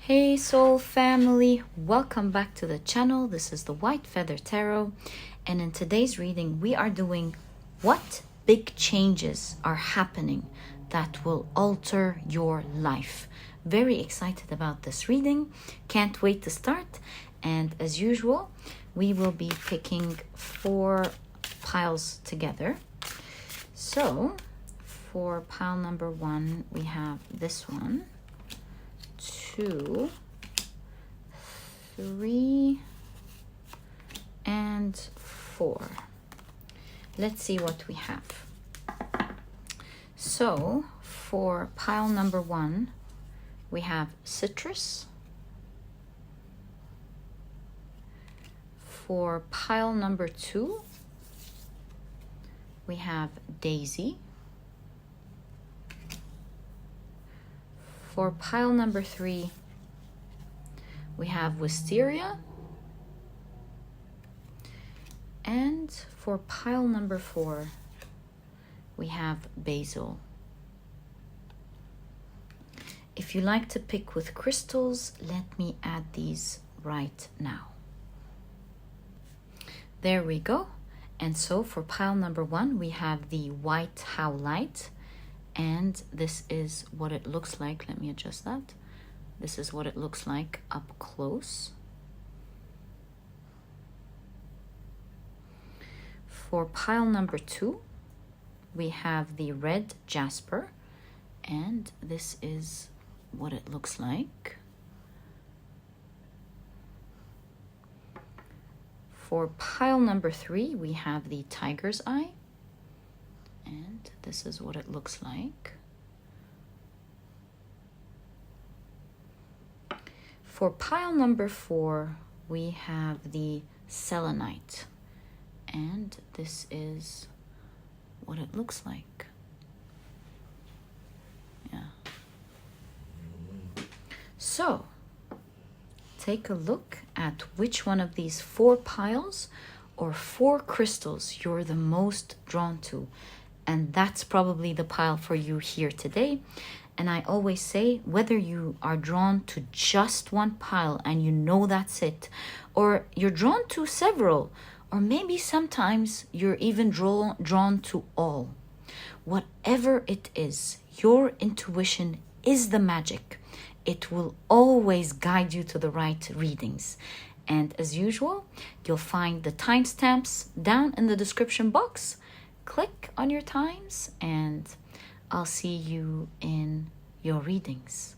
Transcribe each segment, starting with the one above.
Hey soul family, welcome back to the channel. This is the White Feather Tarot, and in today's reading we are doing what big changes are happening that will alter your life. Very excited about this reading, can't wait to start. And as usual, we will be picking 4 piles together. So for pile number 1 we have this one, 2, 3, and 4. Let's see what we have. So for pile number 1 we have citrus. For pile number 2 we have daisy. For pile number 3, we have wisteria. And for pile number 4, we have basil. If you like to pick with crystals, let me add these right now. There we go. And so for pile number 1, we have the white howlite. And this is what it looks like. Let me adjust that. This is what it looks like up close. For pile number 2, we have the red Jasper, and this is what it looks like. For pile number 3, we have the tiger's eye. And this is what it looks like. For pile number 4, we have the selenite. And this is what it looks like. Yeah. So, take a look at which one of these 4 piles or 4 crystals you're the most drawn to. And that's probably the pile for you here today. And I always say, whether you are drawn to just one pile and you know that's it, or you're drawn to several, or maybe sometimes you're even drawn to all. Whatever it is, your intuition is the magic. It will always guide you to the right readings. And as usual, you'll find the timestamps down in the description box. Click on your times and I'll see you in your readings.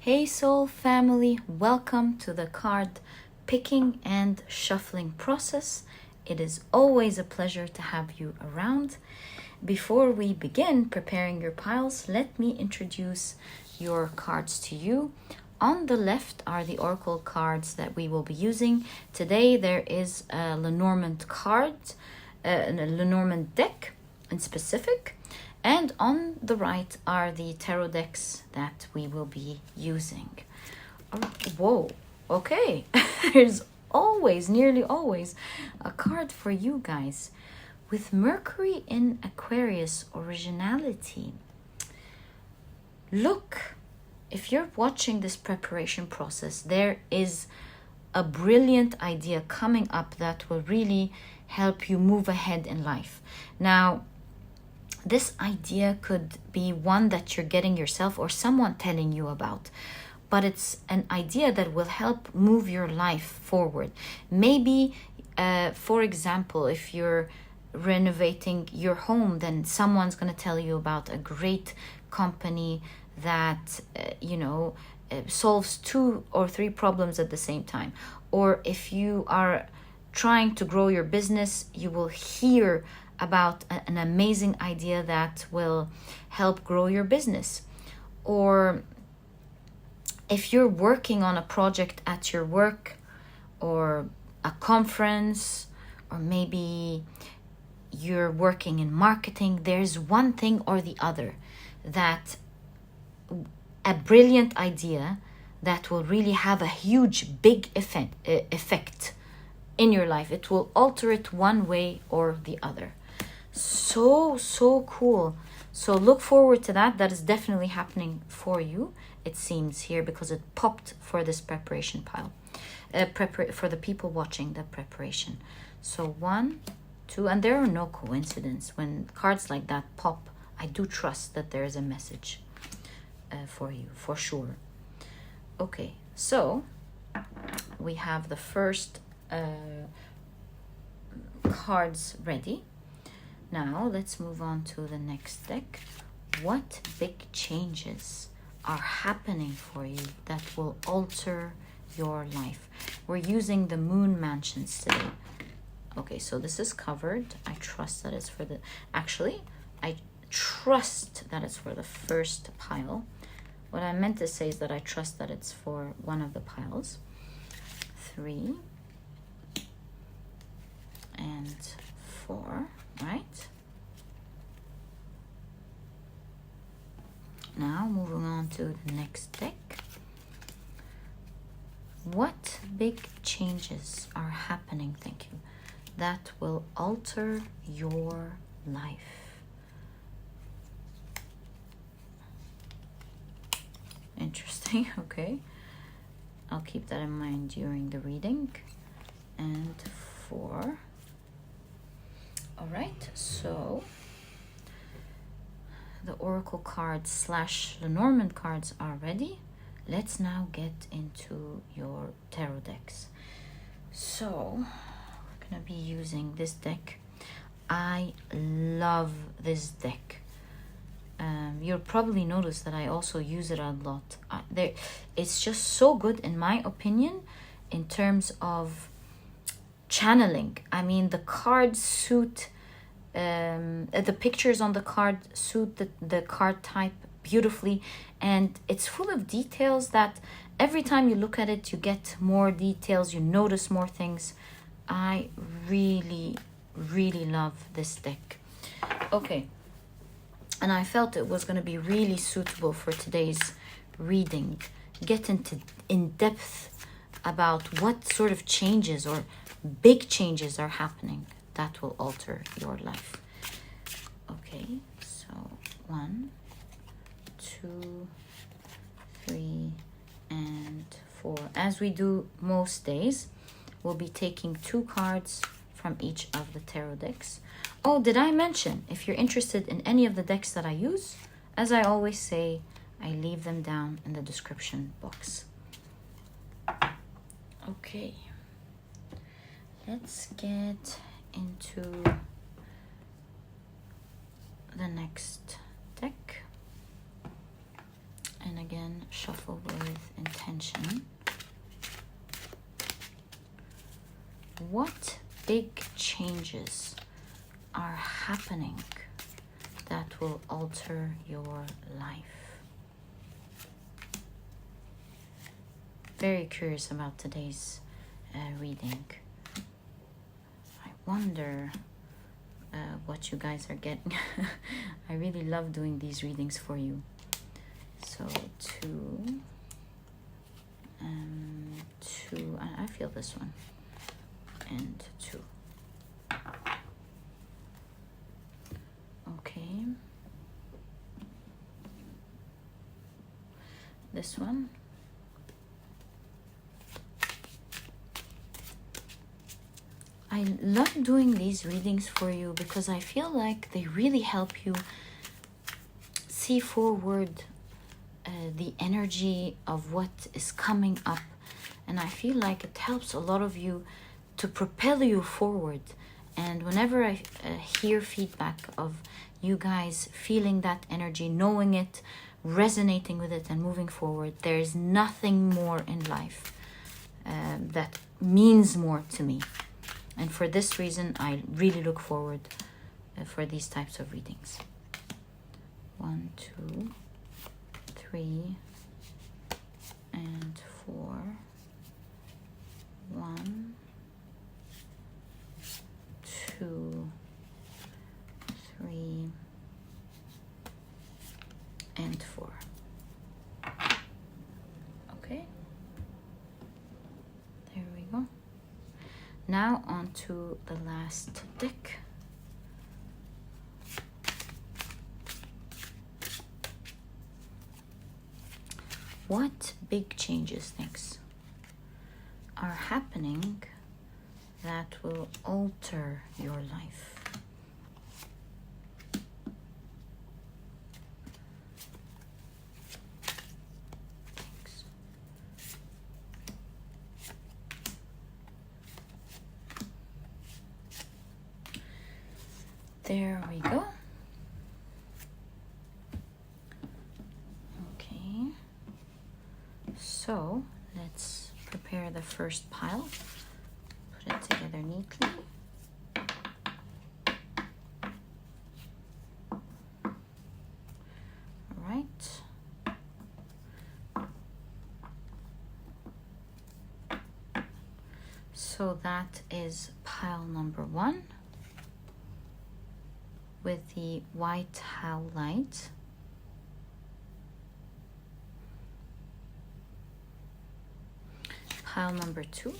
Hey soul family, welcome to the card picking and shuffling process. It is always a pleasure to have you around. Before we begin preparing your piles, let me introduce your cards to you. On the left are the oracle cards that we will be using. Today there is a Lenormand card, a Lenormand deck in specific. And on the right are the tarot decks that we will be using. Oh, whoa, okay. There's always, nearly always, a card for you guys. With Mercury in Aquarius, originality. Look, if you're watching this preparation process, there is a brilliant idea coming up that will really help you move ahead in life. Now, this idea could be one that you're getting yourself or someone telling you about, but it's an idea that will help move your life forward. Maybe, for example, if you're renovating your home, then someone's going to tell you about a great company that, solves 2 or 3 problems at the same time. Or if you are trying to grow your business, you will hear about an amazing idea that will help grow your business. Or if you're working on a project at your work or a conference or maybe you're working in marketing. There's one thing or the other that a brilliant idea that will really have a huge, big effect in your life. It will alter it one way or the other. So cool. So look forward to that. That is definitely happening for you, it seems here, because it popped for this preparation pile. For the people watching the preparation. So 1, 2, and there are no coincidence. When cards like that pop, I do trust that there is a message for you, for sure. Okay, so we have the first cards ready. Now let's move on to the next deck. What big changes are happening for you that will alter your life? We're using the moon mansions today. Okay, so this is covered. I trust that it's for the... Actually, I trust that it's for the first pile. What I meant to say is that I trust that it's for one of the piles. 3 and 4, right? Now, moving on to the next deck. What big changes are happening, thank you, that will alter your life? Interesting, okay. I'll keep that in mind during the reading. And 4. All right, so the Oracle cards / Lenormand cards are ready. Let's now get into your tarot decks. So we're gonna be using this deck. I love this deck. You'll probably notice that I also use it a lot. It's just so good, in my opinion, in terms of channeling. I mean, the cards suit, the pictures on the card suit the card type beautifully, and it's full of details that every time you look at it, you get more details, you notice more things. I really love this deck. Okay. And I felt it was going to be really suitable for today's reading. Get in depth about what sort of changes or big changes are happening that will alter your life. Okay, so 1, 2, 3, and 4. As we do most days, we'll be taking 2 cards from each of the tarot decks. Oh, did I mention, if you're interested in any of the decks that I use, as I always say, I leave them down in the description box. Okay, let's get into the next deck. And again, shuffle with intention. What big changes are happening that will alter your life? Very curious about today's reading. I wonder what you guys are getting. I really love doing these readings for you. So 2 and 2. I feel this one. And 2. Okay. This one. I love doing these readings for you because I feel like they really help you see forward the energy of what is coming up. And I feel like it helps a lot of you to propel you forward. And whenever I hear feedback of you guys feeling that energy, knowing it, resonating with it and moving forward, there's nothing more in life that means more to me. And for this reason, I really look forward for these types of readings. 1, 2, 3, and 4. 1, Now on to the last deck. What big changes next are happening that will alter your life? There we go. Okay. So let's prepare the first pile. Put it together neatly. All right. So that is pile number 1. With the white howlite. Pile number 2.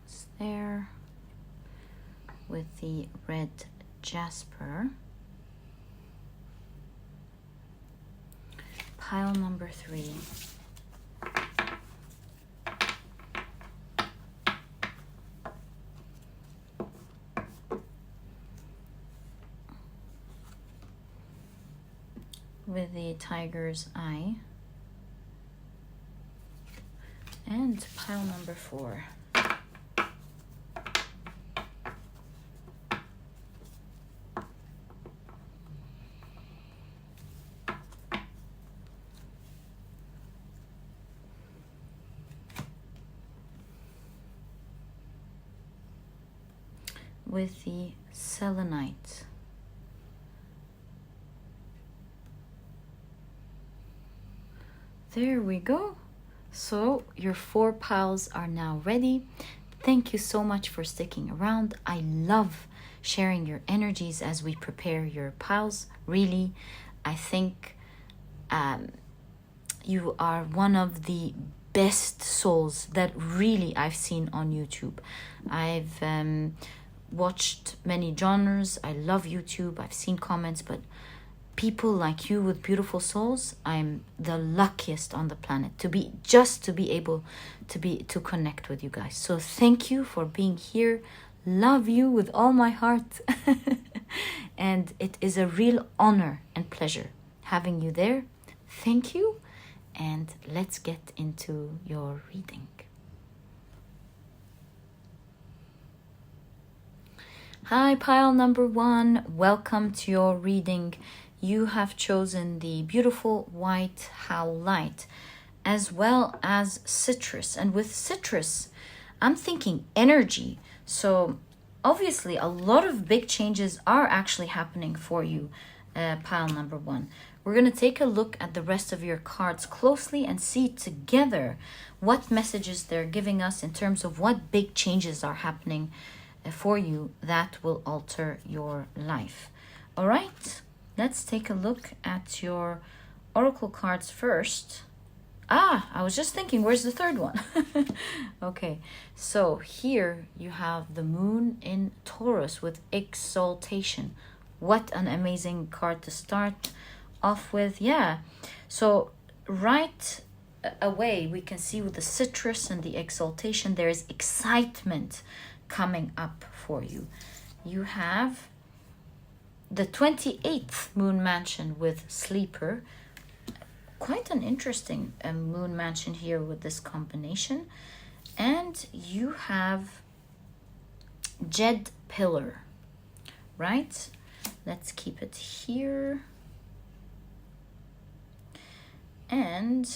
It's there with the red Jasper. Pile number 3. With the tiger's eye. And pile number 4. With the Selenite. There we go. So your 4 piles are now ready. Thank you so much for sticking around. I love sharing your energies as we prepare your piles. Really, I think you are one of the best souls that really I've seen on YouTube. I've watched many genres. I love YouTube. I've seen comments, but people like you with beautiful souls, I'm the luckiest on the planet to be able to connect with you guys. So thank you for being here. Love you with all my heart. And it is a real honor and pleasure having you there. Thank you. And let's get into your reading. Hi, pile number 1. Welcome to your reading. You have chosen the beautiful white howlite as well as citrus. And with citrus, I'm thinking energy. So obviously a lot of big changes are actually happening for you, pile number 1. We're going to take a look at the rest of your cards closely and see together what messages they're giving us in terms of what big changes are happening for you that will alter your life. All right, let's take a look at your oracle cards first. I was just thinking, where's the third one? Okay, so here you have the moon in Taurus with exaltation. What an amazing card to start off with. Yeah, so right away we can see with the citrus and the exaltation there is excitement coming up for you. You have the 28th moon mansion with sleeper. Quite an interesting moon mansion here with this combination. And you have Jed pillar, right? Let's keep it here. And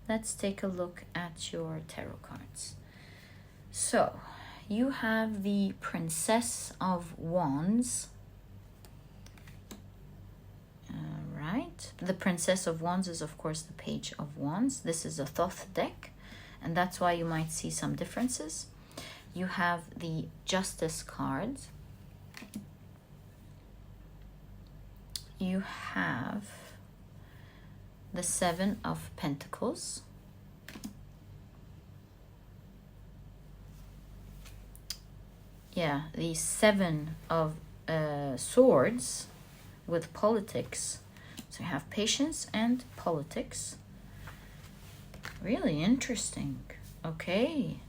let's take a look at your tarot cards. So you have the Princess of Wands. Right. The Princess of Wands is, of course, the Page of Wands. This is a Thoth deck, and that's why you might see some differences. you have the Justice card. You have the Seven of Pentacles. Yeah, the Seven of Swords with politics. So you have patience and politics. Really interesting. Okay.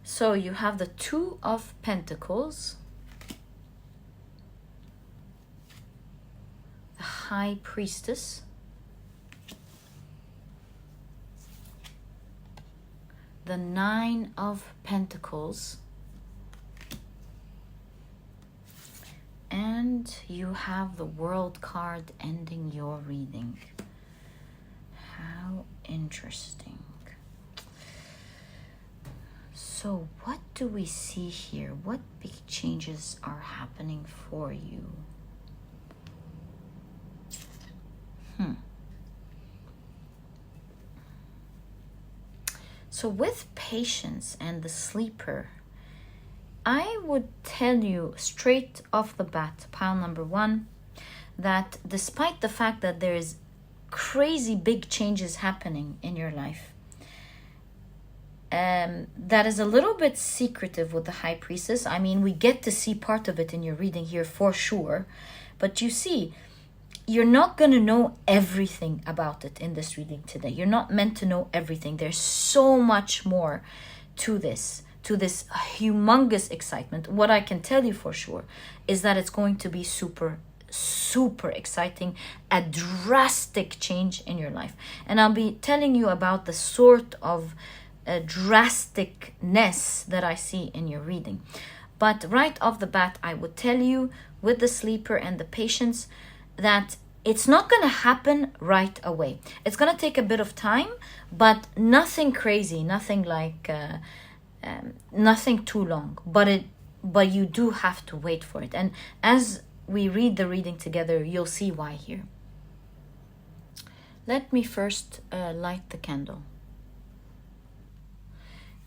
So you have the Two of Pentacles, the High Priestess, the Nine of Pentacles, and you have the World card ending your reading. How interesting. So what do we see here? What big changes are happening for you? So with patience and the Sleeper, I would tell you straight off the bat, pile number one, that despite the fact that there is crazy big changes happening in your life, that is a little bit secretive with the High Priestess. I mean, we get to see part of it in your reading here for sure, but you see, you're not going to know everything about it in this reading today. You're not meant to know everything. There's so much more to this humongous excitement. What I can tell you for sure is that it's going to be super exciting, a drastic change in your life. And I'll be telling you about the sort of drasticness that I see in your reading. But right off the bat, I would tell you with the Sleeper and the Patience that it's not going to happen right away. It's going to take a bit of time, but nothing crazy, nothing like nothing too long. But you do have to wait for it. And as we read the reading together, you'll see why here. Let me first light the candle.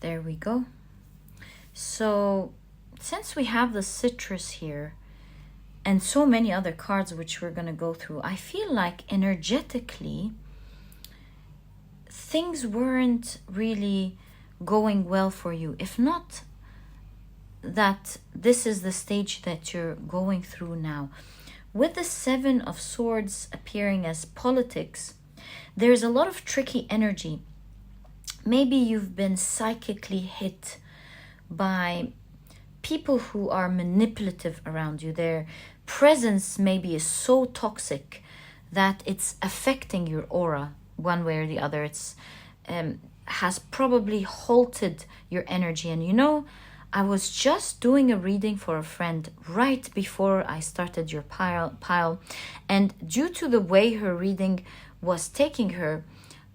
There we go. So since we have the citrus here and so many other cards which we're going to go through, I feel like energetically things weren't really going well for you. If not that this is the stage that you're going through now. With the Seven of Swords appearing as politics, there's a lot of tricky energy. Maybe you've been psychically hit by people who are manipulative around you. Their presence maybe is so toxic that it's affecting your aura one way or the other. It's has probably halted your energy. And you know, I was just doing a reading for a friend right before I started your pile, and due to the way her reading was taking her,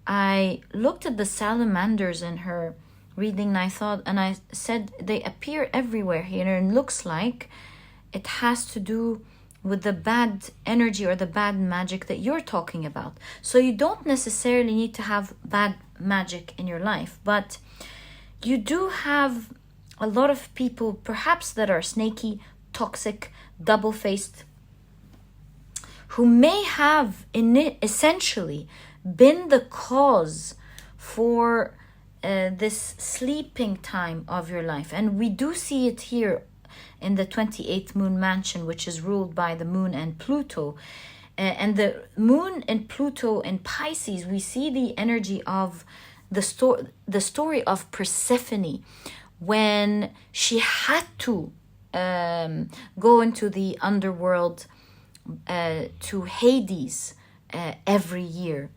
I looked at the salamanders in her reading and I said they appear everywhere here, and it looks like it has to do with the bad energy or the bad magic that you're talking about. So you don't necessarily need to have bad magic in your life, but you do have a lot of people perhaps that are snaky, toxic, double-faced, who may have essentially been the cause for this sleeping time of your life. And we do see it here in the 28th moon mansion, which is ruled by the moon and Pluto. And the moon and Pluto in Pisces, we see the energy of the story of Persephone, when she had to go into the underworld to Hades every year.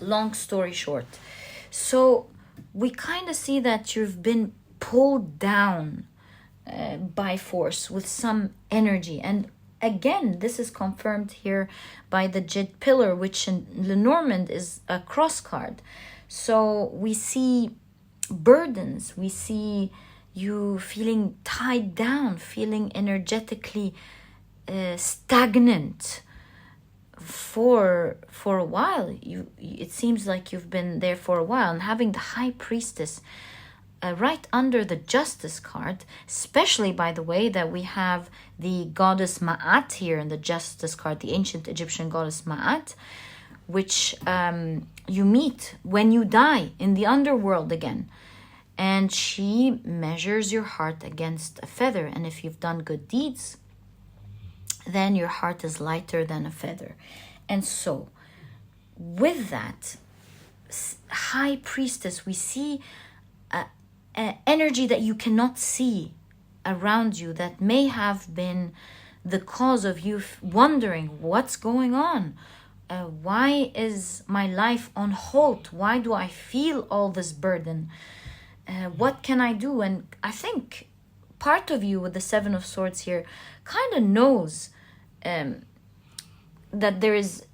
Long story short. So we kind of see that you've been pulled down by force with some energy. And again, this is confirmed here by the Jet Pillar, which in Lenormand is a cross card. So we see burdens, we see you feeling tied down, feeling energetically stagnant for a while. It seems like you've been there for a while, and having the High Priestess right under the Justice card, especially, by the way, that we have the goddess Ma'at here in the Justice card, the ancient Egyptian goddess Ma'at, which you meet when you die in the underworld again. And she measures your heart against a feather. And if you've done good deeds, then your heart is lighter than a feather. And so, with that High Priestess, we see an energy that you cannot see around you that may have been the cause of you wondering what's going on. Why is my life on halt? Why do I feel all this burden? What can I do? And I think part of you with the Seven of Swords here kind of knows that there is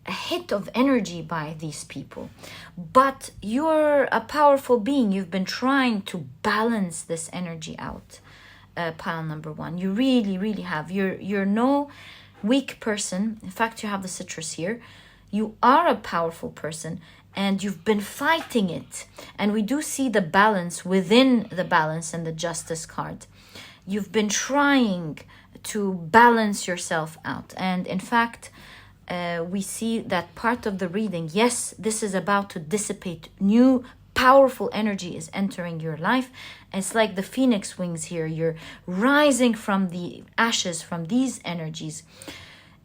a hit of energy by these people. But you're a powerful being. You've been trying to balance this energy out, pile number one. You really, really have. You're no weak person. In fact, you have the citrus here. You are a powerful person, and you've been fighting it. And we do see the balance within the balance and the Justice card. You've been trying to balance yourself out. And in fact, we see that part of the reading, yes, this is about to dissipate. New powerful energy is entering your life. It's like the phoenix wings here. You're rising from the ashes, from these energies.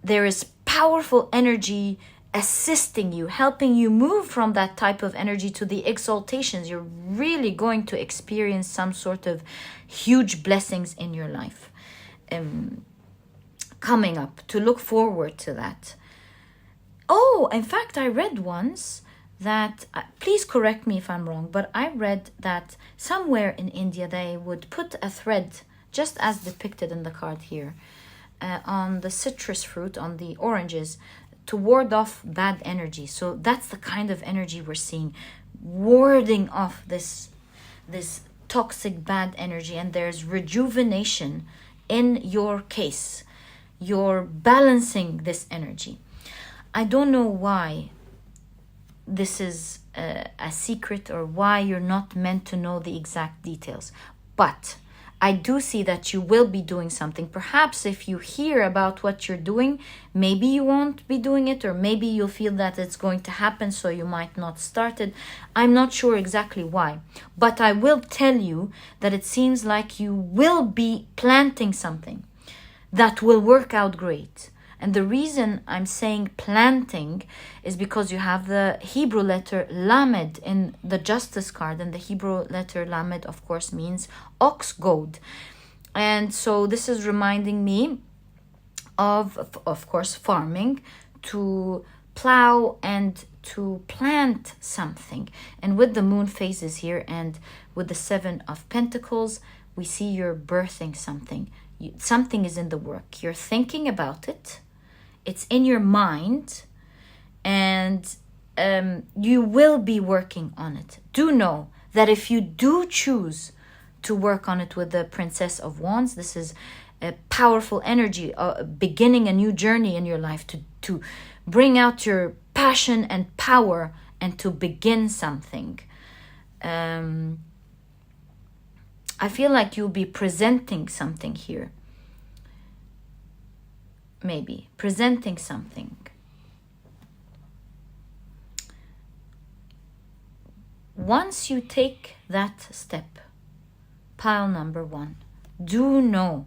There is powerful energy assisting you, helping you move from that type of energy to the exaltations. You're really going to experience some sort of huge blessings in your life coming up, to look forward to that. Oh, in fact, I read once that, please correct me if I'm wrong, but I read that somewhere in India they would put a thread, just as depicted in the card here, on the citrus fruit, on the oranges, to ward off bad energy. So that's the kind of energy we're seeing, warding off this toxic bad energy. And there's rejuvenation in your case. You're balancing this energy. I don't know why this is a secret, or why you're not meant to know the exact details, but I do see that you will be doing something. Perhaps if you hear about what you're doing, maybe you won't be doing it, or maybe you'll feel that it's going to happen, so you might not start it. I'm not sure exactly why, but I will tell you that it seems like you will be planting something that will work out great. And the reason I'm saying planting is because you have the Hebrew letter Lamed in the Justice card. And the Hebrew letter Lamed, of course, means ox goad. And so this is reminding me of course, farming, to plow and to plant something. And with the moon phases here and with the Seven of Pentacles, we see you're birthing something. Something is in the work. You're thinking about it. It's in your mind, and you will be working on it. Do know that if you do choose to work on it with the Princess of Wands, this is a powerful energy, beginning a new journey in your life, to bring out your passion and power and to begin something. I feel like you'll be presenting something here. Maybe presenting something. Once you take that step, pile number one, do know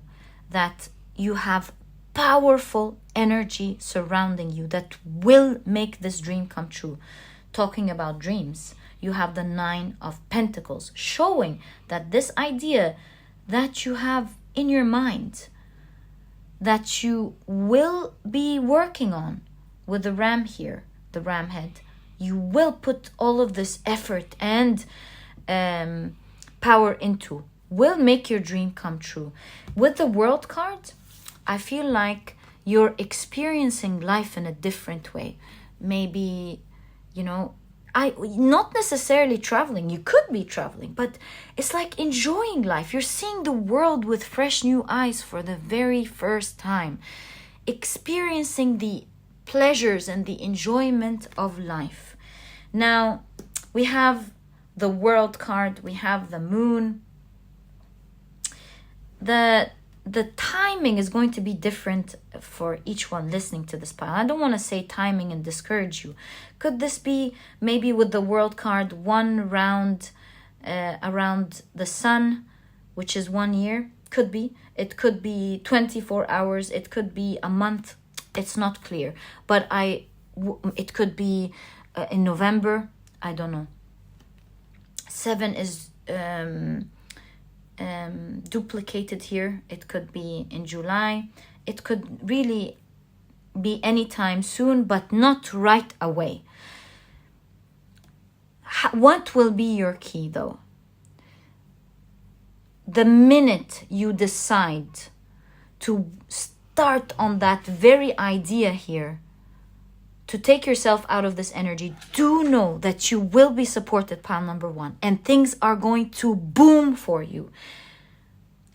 that you have powerful energy surrounding you that will make this dream come true. Talking about dreams, you have the Nine of Pentacles, showing that this idea that you have in your mind, that you will be working on with the ram here, the ram head, you will put all of this effort and power into, will make your dream come true. With the World card, I feel like you're experiencing life in a different way. Maybe, not necessarily traveling. You could be traveling, but it's like enjoying life. You're seeing the world with fresh new eyes for the very first time, experiencing the pleasures and the enjoyment of life. Now, we have the world card, we have the moon. The timing is going to be different for each one listening to this pile. I don't want to say timing and discourage you. Could this be maybe with the world card one round around the sun, which is 1 year? Could be. It could be 24 hours. It could be a month. It's not clear. But it could be in November. I don't know. 7 is duplicated here. It could be in July. It could really be anytime soon, but not right away. What will be your key though? The minute you decide to start on that very idea here, to take yourself out of this energy, do know that you will be supported, pile number 1, and things are going to boom for you.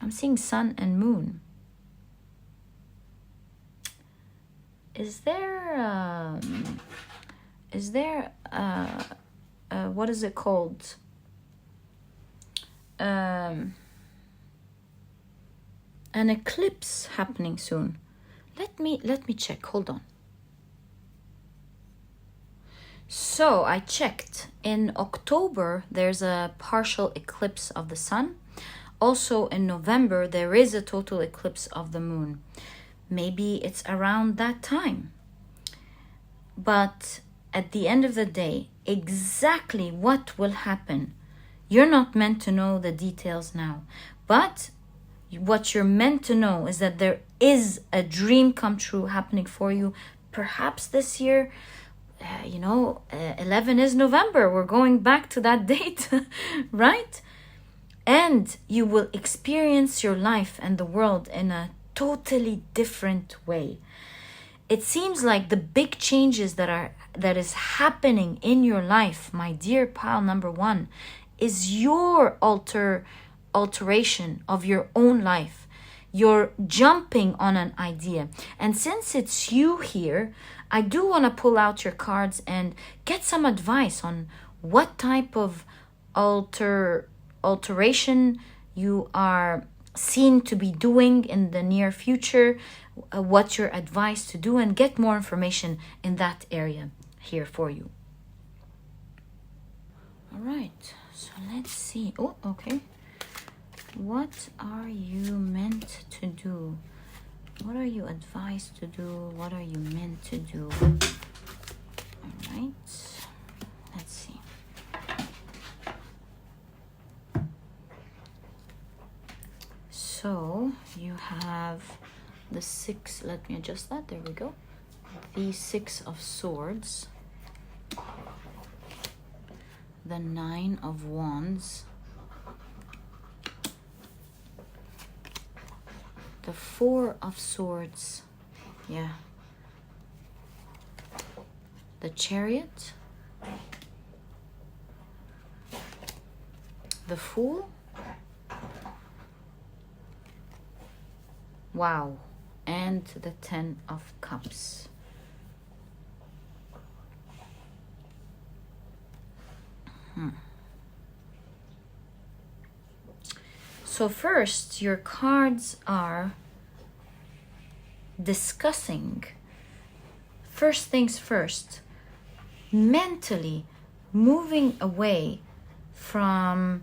I'm seeing sun and moon. Is there what is it called? An eclipse happening soon. Let me check. Hold on. So I checked. In October, there's a partial eclipse of the sun. Also in November, there is a total eclipse of the moon. Maybe it's around that time. But at the end of the day, exactly what will happen, you're not meant to know the details now. But what you're meant to know is that there is a dream come true happening for you. Perhaps this year, 11 is November. We're going back to that date, right? And you will experience your life and the world in a totally different way. It seems like the big changes that is happening in your life, my dear pile number 1, is your alteration of your own life. You're jumping on an idea. And since it's you here, I do want to pull out your cards and get some advice on what type of alteration you are seen to be doing in the near future, what's your advice to do, and get more information in that area here for you. All right, so let's see. Oh, okay. What are you meant to do? What are you advised to do? What are you meant to do? All right, let's see. So you have the 6, let me adjust that, there we go. The 6 of Swords, the 9 of Wands, the 4 of Swords, yeah, the Chariot, the Fool, wow, and the 10 of Cups. So first, your cards are discussing, first things first, mentally moving away from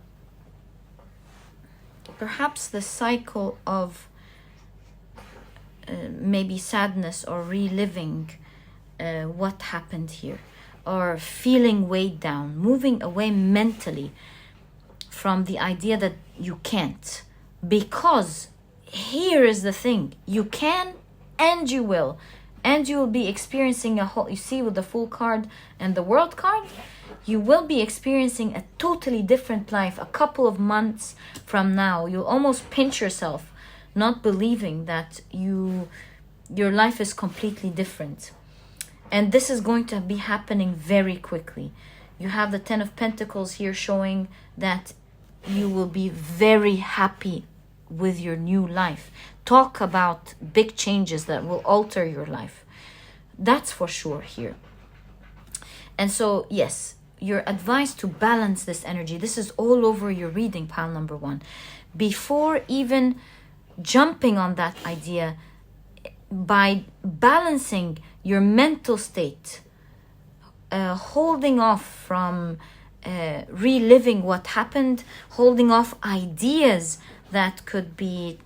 perhaps the cycle of maybe sadness or reliving what happened here, or feeling weighed down, moving away mentally from the idea that you can't. Because here is the thing, you can and you will. And you will be experiencing a whole, you see with the Fool card and the World card, you will be experiencing a totally different life a couple of months from now. You'll almost pinch yourself, not believing that your life is completely different. And this is going to be happening very quickly. You have the 10 of Pentacles here showing that you will be very happy with your new life. Talk about big changes that will alter your life. That's for sure here. And so, yes, you're advised to balance this energy. This is all over your reading, pile number 1. Before even jumping on that idea, by balancing your mental state, holding off from reliving what happened, holding off ideas that could be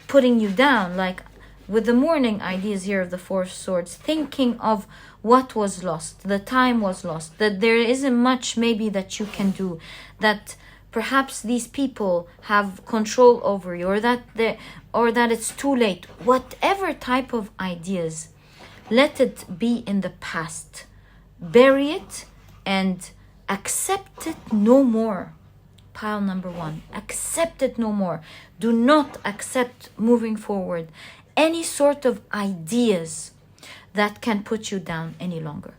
putting you down, like with the morning ideas here of the Four of Swords, thinking of what was lost, the time was lost, that there isn't much maybe that you can do, that perhaps these people have control over you, or that it's too late. Whatever type of ideas, let it be in the past. Bury it and accept it no more. Pile number 1. Accept it no more. Do not accept moving forward any sort of ideas that can put you down any longer.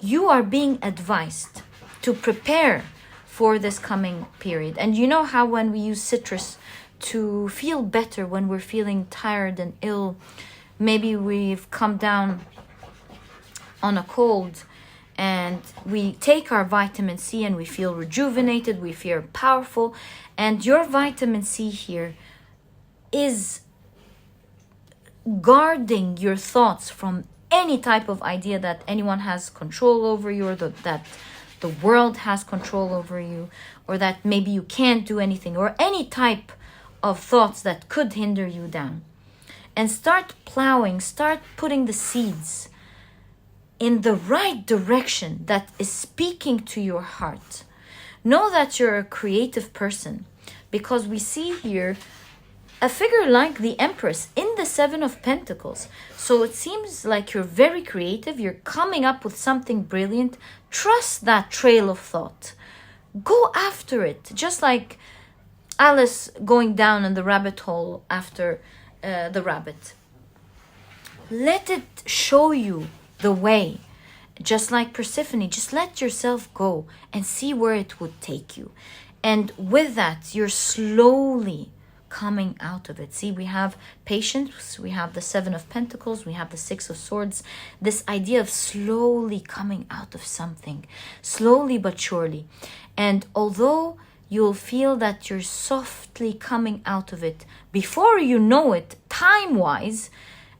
You are being advised to prepare for this coming period. And you know how when we use citrus to feel better when we're feeling tired and ill, maybe we've come down on a cold, and we take our vitamin C and we feel rejuvenated, we feel powerful. And your vitamin C here is guarding your thoughts from any type of idea that anyone has control over you, or that the world has control over you, or that maybe you can't do anything, or any type of thoughts that could hinder you down. And start plowing, start putting the seeds in the right direction that is speaking to your heart. Know that you're a creative person, because we see here a figure like the Empress in the Seven of Pentacles. So it seems like you're very creative, you're coming up with something brilliant. Trust that trail of thought. Go after it, just like Alice going down in the rabbit hole after the rabbit. Let it show you the way. Just like Persephone, just let yourself go and see where it would take you. And with that, you're slowly coming out of it. See, we have patience, we have the Seven of Pentacles, we have the Six of Swords. This idea of slowly coming out of something, slowly but surely. And although you'll feel that you're softly coming out of it, before you know it, time-wise,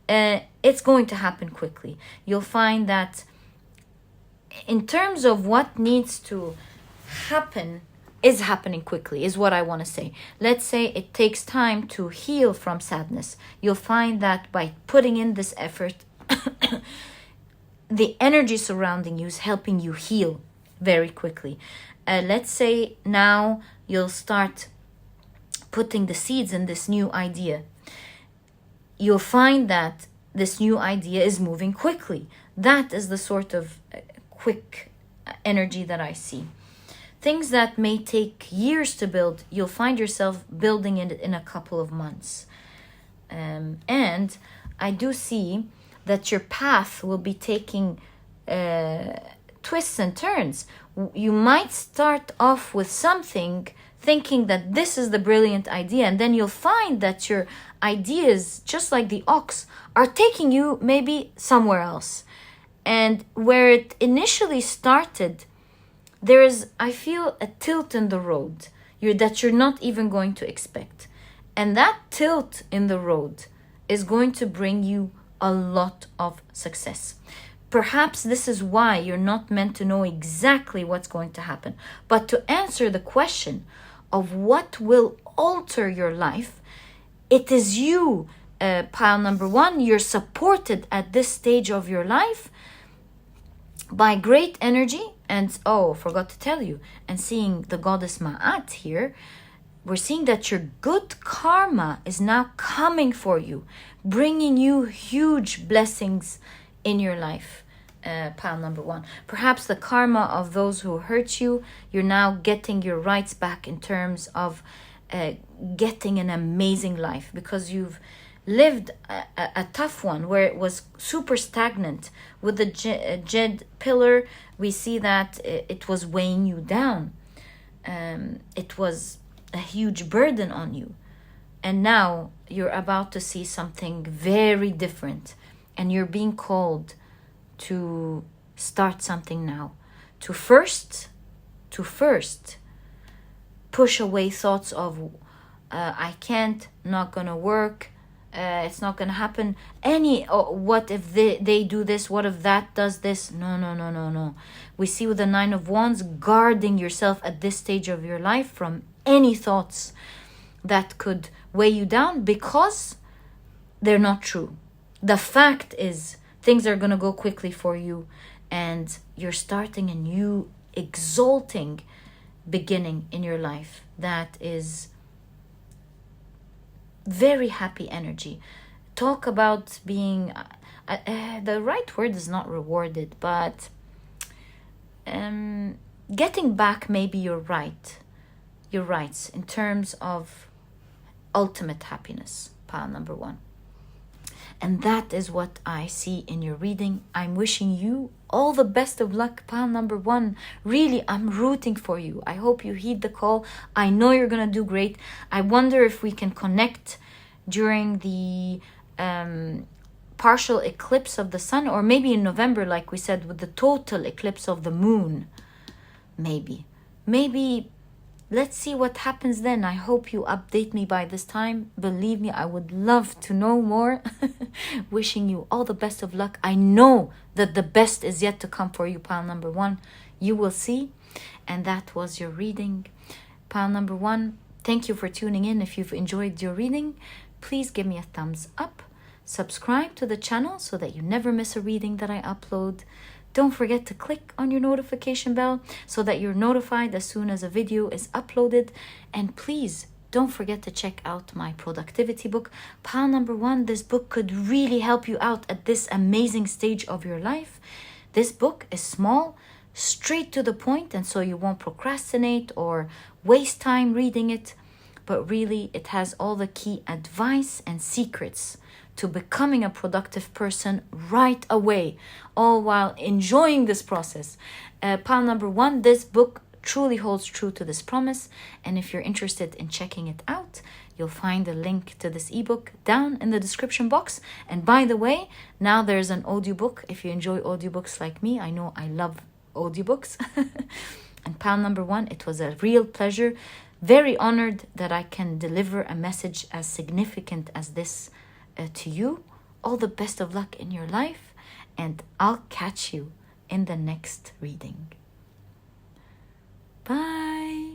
it's going to happen quickly. You'll find that in terms of what needs to happen, is happening quickly, is what I want to say. Let's say it takes time to heal from sadness. You'll find that by putting in this effort, the energy surrounding you is helping you heal very quickly. Let's say now you'll start putting the seeds in this new idea. You'll find that this new idea is moving quickly. That is the sort of quick energy that I see. Things that may take years to build, you'll find yourself building it in a couple of months. And I do see that your path will be taking twists and turns. You might start off with something thinking that this is the brilliant idea, and then you'll find that your ideas, just like the ox, are taking you maybe somewhere else. And where it initially started, there is, I feel, a tilt in the road that you're not even going to expect. And that tilt in the road is going to bring you a lot of success. Perhaps this is why you're not meant to know exactly what's going to happen. But to answer the question of what will alter your life, it is you, pile number 1. You're supported at this stage of your life by great energy. And forgot to tell you, and seeing the goddess Ma'at here, we're seeing that your good karma is now coming for you, bringing you huge blessings in your life. Pile number 1. Perhaps the karma of those who hurt you, you're now getting your rights back in terms of getting an amazing life, because you've lived a tough one where it was super stagnant. With the Jed pillar, we see that it was weighing you down. It was a huge burden on you. And now you're about to see something very different. And you're being called to start something now. To first push away thoughts of I can't, not gonna work, it's not gonna happen. What if they do this? What if that does this? No. We see with the 9 of Wands, guarding yourself at this stage of your life from any thoughts that could weigh you down, because they're not true. The fact is, things are gonna go quickly for you, and you're starting a new, exalting beginning in your life that is very happy energy. Talk about being the right word is not rewarded, but getting back maybe your rights in terms of ultimate happiness, pile number 1. And that is what I see in your reading. I'm wishing you all the best of luck, pile number 1. Really, I'm rooting for you. I hope you heed the call. I know you're going to do great. I wonder if we can connect during the partial eclipse of the sun, or maybe in November, like we said, with the total eclipse of the moon. Maybe. Let's see what happens then. I hope you update me by this time. Believe me, I would love to know more. Wishing you all the best of luck. I know that the best is yet to come for you, pile number 1. You will see. And that was your reading. Pile number 1, thank you for tuning in. If you've enjoyed your reading, please give me a thumbs up. Subscribe to the channel so that you never miss a reading that I upload. Don't forget to click on your notification bell so that you're notified as soon as a video is uploaded. And please don't forget to check out my productivity book. Pile number 1, this book could really help you out at this amazing stage of your life. This book is small, straight to the point, and so you won't procrastinate or waste time reading it. But really, it has all the key advice and secrets to becoming a productive person right away, all while enjoying this process. Pile number 1, this book truly holds true to this promise. And if you're interested in checking it out, you'll find a link to this ebook down in the description box. And by the way, now there's an audiobook. If you enjoy audiobooks like me, I know I love audiobooks. And pile number 1, it was a real pleasure. Very honored that I can deliver a message as significant as this to you. All the best of luck in your life, and I'll catch you in the next reading. Bye.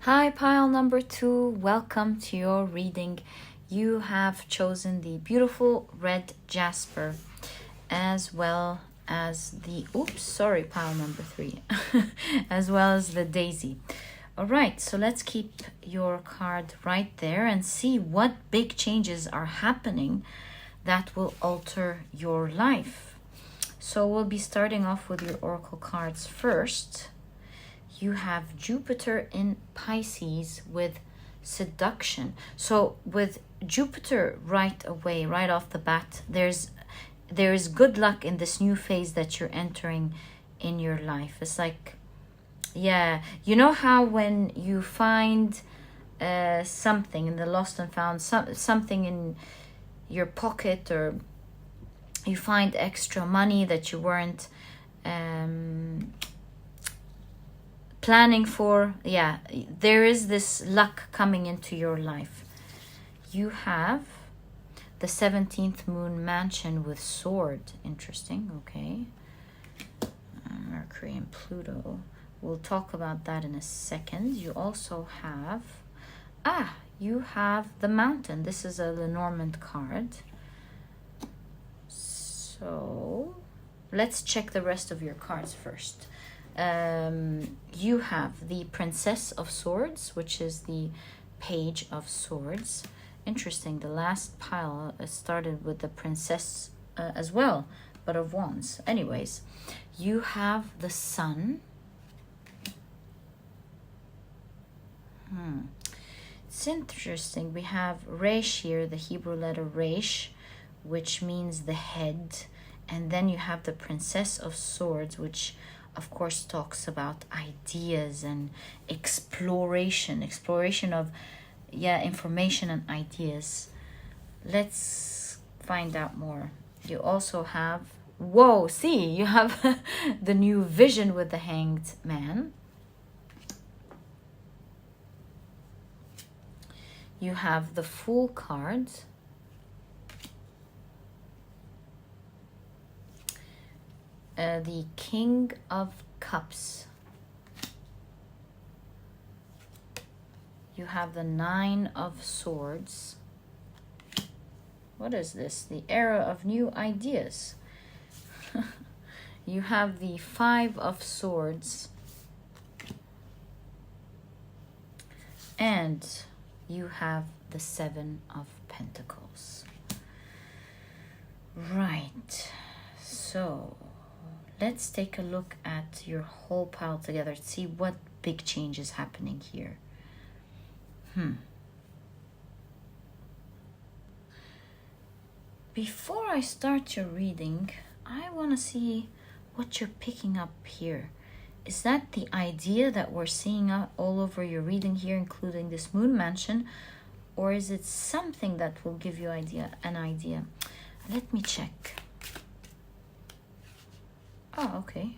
Hi, pile number 2. Welcome to your reading. You have chosen the beautiful red Jasper, as well as the pile number 3, as well as the daisy. All right, so let's keep your card right there and see what big changes are happening that will alter your life. So we'll be starting off with your oracle cards first. You have Jupiter in Pisces with seduction. So with Jupiter right away, right off the bat, there is good luck in this new phase that you're entering in your life. It's like, yeah, you know how when you find something in the lost and found, something in your pocket, or you find extra money that you weren't planning for. Yeah, there is this luck coming into your life. You have the 17th moon mansion with sword. Interesting. Okay. Mercury and Pluto. We'll talk about that in a second. You also have you have the mountain. This is a Lenormand card. So let's check the rest of your cards first. You have the Princess of Swords, which is the Page of Swords. Interesting. The last pile started with the Princess as well, but of Wands. Anyways, you have the Sun. It's interesting. We have Resh here, the Hebrew letter Resh, which means the head. And then you have the Princess of Swords, which of course talks about ideas and exploration of information and ideas. Let's find out more. You also have, whoa, see, you have the new vision with the Hanged Man. You have the Fool card. The King of Cups. You have the Nine of Swords. What is this? The Era of New Ideas. You have the Five of Swords. And you have the Seven of Pentacles. Right. So let's take a look at your whole pile together to see what big change is happening here. Before I start your reading, I want to see what you're picking up here. Is that the idea that we're seeing all over your reading here, including this moon mansion? Or is it something that will give you an idea? Let me check. Oh, okay.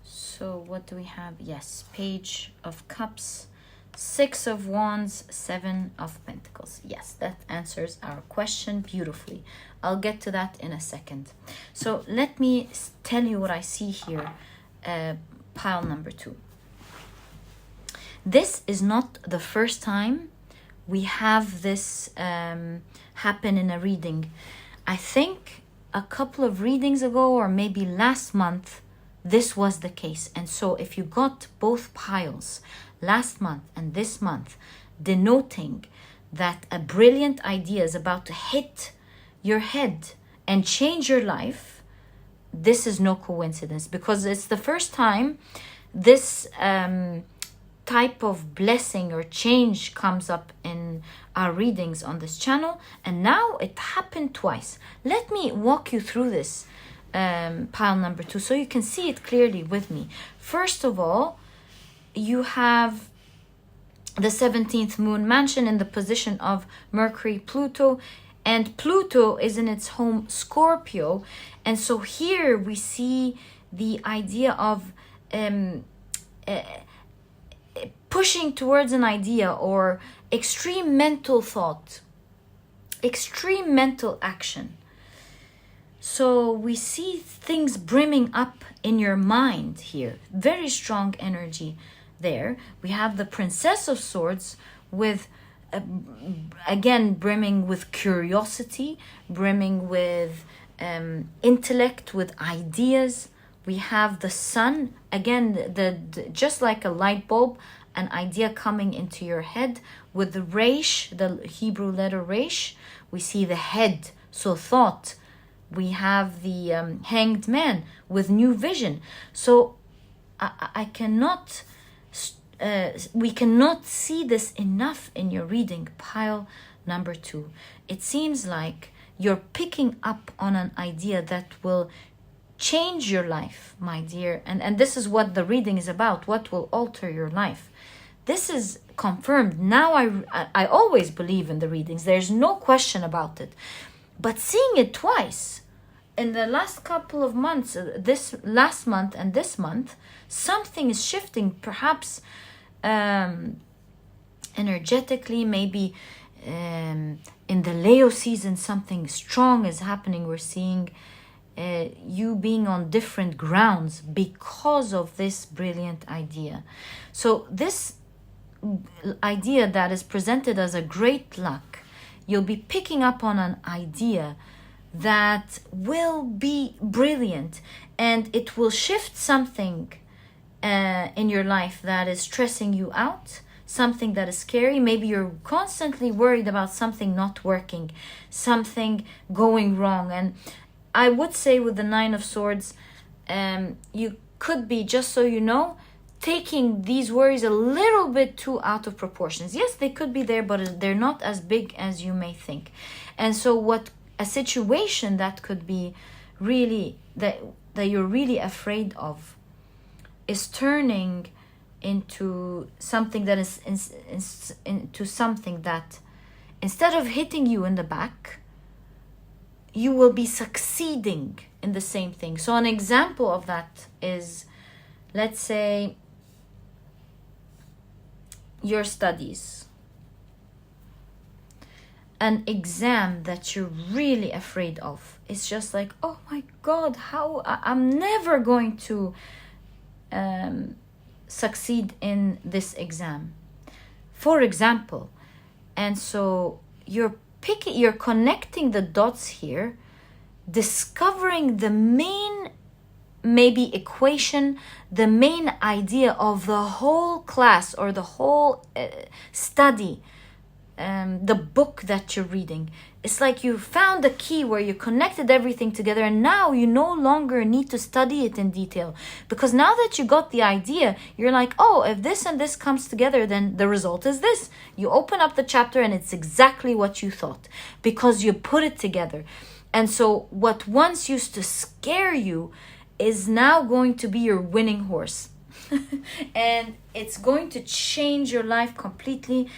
So what do we have? Yes, Page of Cups, Six of Wands, Seven of Pentacles. Yes, that answers our question beautifully. I'll get to that in a second. So let me tell you what I see here. Pile number 2. This is not the first time we have this happen in a reading. I think a couple of readings ago, or maybe last month, this was the case. And so if you got both piles last month and this month, denoting that a brilliant idea is about to hit your head and change your life, this is no coincidence, because it's the first time this type of blessing or change comes up in our readings on this channel, and now it happened twice. Let me walk you through this pile number 2 so you can see it clearly with me. First of all, you have the 17th moon mansion in the position of Mercury, Pluto, and Pluto is in its home Scorpio. And so here we see the idea of pushing towards an idea, or extreme mental thought, extreme mental action. So we see things brimming up in your mind here. Very strong energy there. We have the Princess of Swords with, again, brimming with curiosity, brimming with intellect, with ideas. We have the Sun, again, the just like a light bulb, an idea coming into your head. With the Resh, the Hebrew letter Resh, we see the head, so thought. We have the Hanged Man with new vision. So I cannot, we cannot see this enough in your reading, pile number 2. It seems like you're picking up on an idea that will change your life, my dear. And this is what the reading is about, what will alter your life. This is confirmed. Now I always believe in the readings. There's no question about it. But seeing it twice in the last couple of months, this last month and this month, something is shifting, perhaps energetically, maybe in the Leo season, something strong is happening. We're seeing you being on different grounds because of this brilliant idea. So this idea that is presented as a great luck, you'll be picking up on an idea that will be brilliant, and it will shift something in your life that is stressing you out, something that is scary. Maybe you're constantly worried about something not working, something going wrong. And I would say with the Nine of Swords, you could be, just so you know, taking these worries a little bit too out of proportions. Yes, they could be there, but they're not as big as you may think. And so what a situation that could be really, that you're really afraid of, is turning into something that is into something that, instead of hitting you in the back, you will be succeeding in the same thing. So an example of that is, let's say, your studies. An exam that you're really afraid of. It's just like, oh my God, how I'm never going to succeed in this exam, for example. And so you're connecting the dots here, discovering the main, maybe equation, the main idea of the whole class or the whole study, the book that you're reading. It's like you found the key where you connected everything together, and now you no longer need to study it in detail, because now that you got the idea, you're like, oh, if this and this comes together, then the result is this. You open up the chapter and it's exactly what you thought, because you put it together. And so what once used to scare you is now going to be your winning horse. And it's going to change your life completely,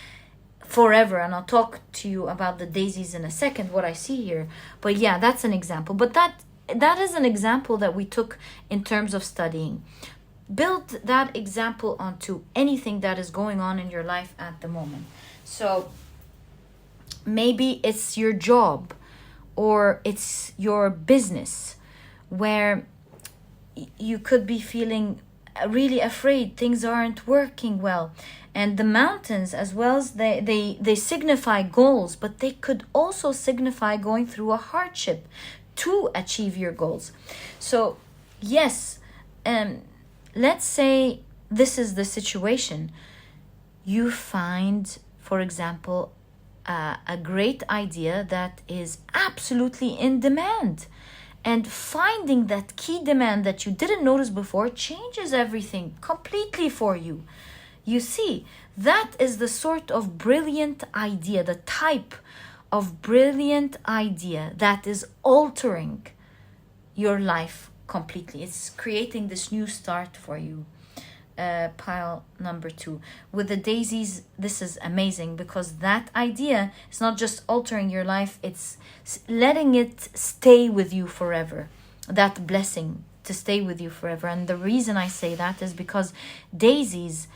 forever. And I'll talk to you about the daisies in a second, what I see here. But yeah, that's an example. But that is an example that we took in terms of studying. Build that example onto anything that is going on in your life at the moment. So maybe it's your job, or it's your business, where you could be feeling really afraid, things aren't working well. And the mountains, as well as they signify goals, but they could also signify going through a hardship to achieve your goals. So yes, let's say this is the situation. You find, for example, a great idea that is absolutely in demand. And finding that key demand that you didn't notice before changes everything completely for you. You see, that is the sort of brilliant idea, the type of brilliant idea that is altering your life completely. It's creating this new start for you. Pile number 2. With the daisies, this is amazing, because that idea is not just altering your life, it's letting it stay with you forever. That blessing to stay with you forever. And the reason I say that is because daisies,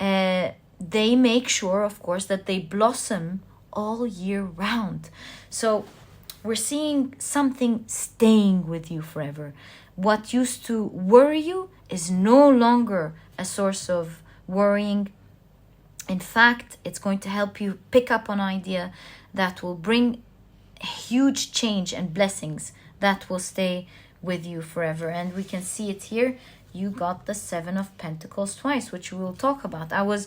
they make sure, of course, that they blossom all year round. So we're seeing something staying with you forever. What used to worry you is no longer a source of worrying. In fact, it's going to help you pick up an idea that will bring huge change and blessings that will stay with you forever. And we can see it here. You got the 7 of Pentacles twice, which we will talk about. I was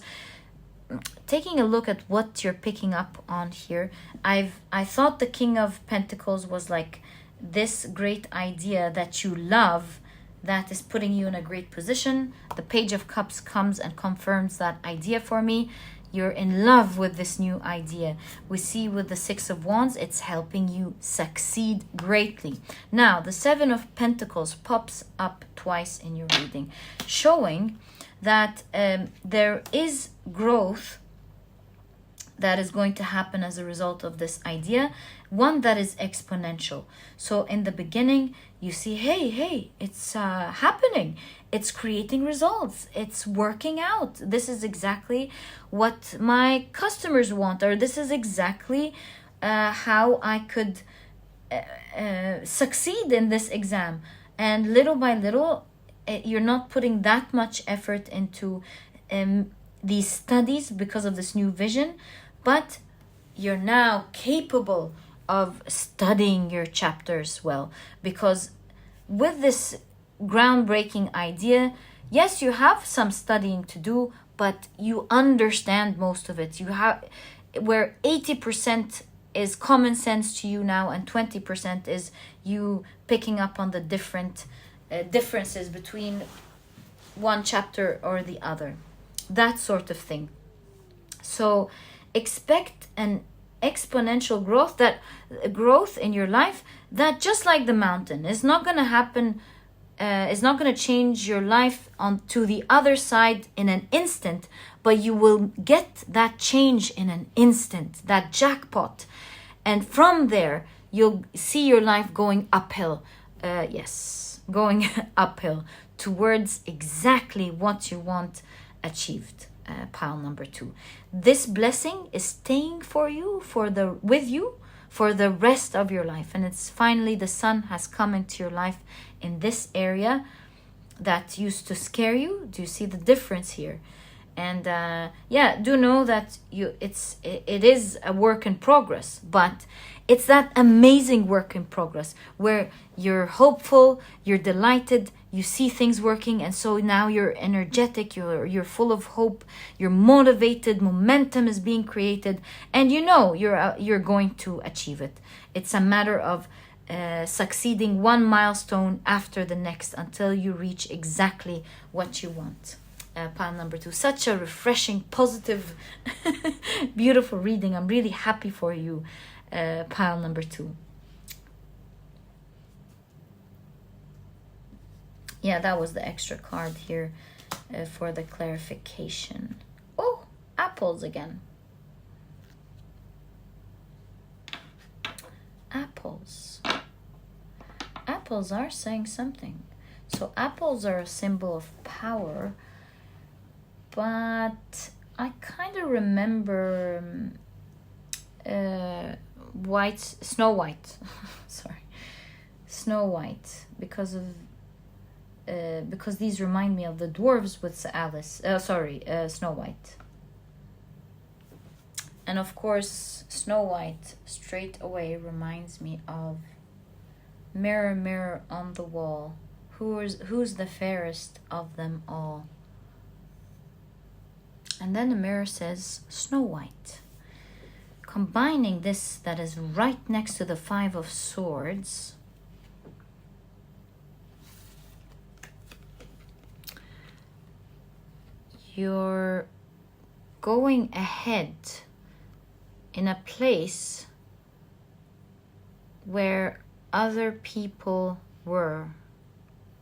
taking a look at what you're picking up on here. I thought the King of Pentacles was like this great idea that you love, that is putting you in a great position. The Page of Cups comes and confirms that idea for me. You're in love with this new idea. We see with the 6 of Wands, it's helping you succeed greatly. Now, the 7 of Pentacles pops up twice in your reading, showing that there is growth that is going to happen as a result of this idea, one that is exponential. So in the beginning, you see, hey, it's happening. It's creating results. It's working out. This is exactly what my customers want, or this is exactly how I could succeed in this exam. And little by little, you're not putting that much effort into these studies because of this new vision, but you're now capable of studying your chapters well, because with this groundbreaking idea, yes, you have some studying to do, but you understand most of it. You have, where 80% is common sense to you now, and 20% is you picking up on the different differences between one chapter or the other, that sort of thing. So expect an exponential growth in your life, that just like the mountain is not going to happen is not going to change your life on to the other side in an instant, but you will get that change in an instant, that jackpot. And from there, you'll see your life going uphill. Yes, going uphill towards exactly what you want achieved. Pile number 2. This blessing is staying with you for the rest of your life. And it's finally the sun has come into your life in this area that used to scare you. Do you see the difference here? And do know that it is a work in progress, but it's that amazing work in progress where you're hopeful, you're delighted, you see things working, and so now you're energetic, you're full of hope, you're motivated, momentum is being created, and you're going to achieve it. It's a matter of succeeding one milestone after the next until you reach exactly what you want. Pile number 2. Such a refreshing, positive, beautiful reading. I'm really happy for you, pile number 2. Yeah, that was the extra card here for the clarification. Oh, apples again. Apples. Apples are saying something. So apples are a symbol of power. But I kind of remember Snow White, sorry, Snow White, because these remind me of the dwarves with Snow White. And of course, Snow White straight away reminds me of Mirror, mirror on the wall, who's the fairest of them all? And then the mirror says Snow White. Combining this that is right next to the 5 of Swords, you're going ahead in a place where other people were.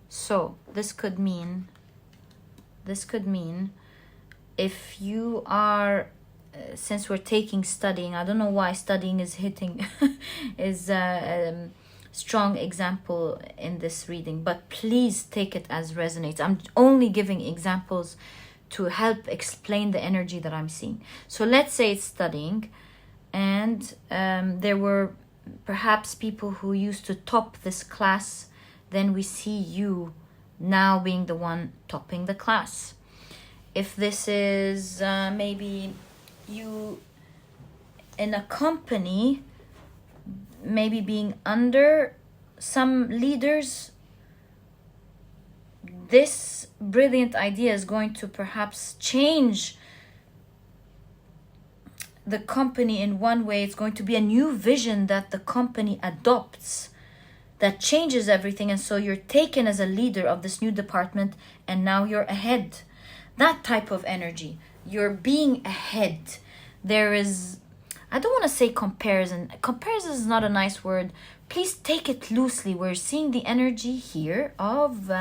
So this could mean if you are, since we're taking studying, I don't know why studying is hitting, is a strong example in this reading, but please take it as resonates. I'm only giving examples to help explain the energy that I'm seeing. So let's say it's studying, and there were perhaps people who used to top this class. Then we see you now being the one topping the class. If this is maybe you in a company, maybe being under some leaders, this brilliant idea is going to perhaps change the company in one way. It's going to be a new vision that the company adopts that changes everything. And so you're taken as a leader of this new department, and now you're ahead. That type of energy, you're being ahead. There is, I don't want to say comparison. Comparison is not a nice word. Please take it loosely. We're seeing the energy here of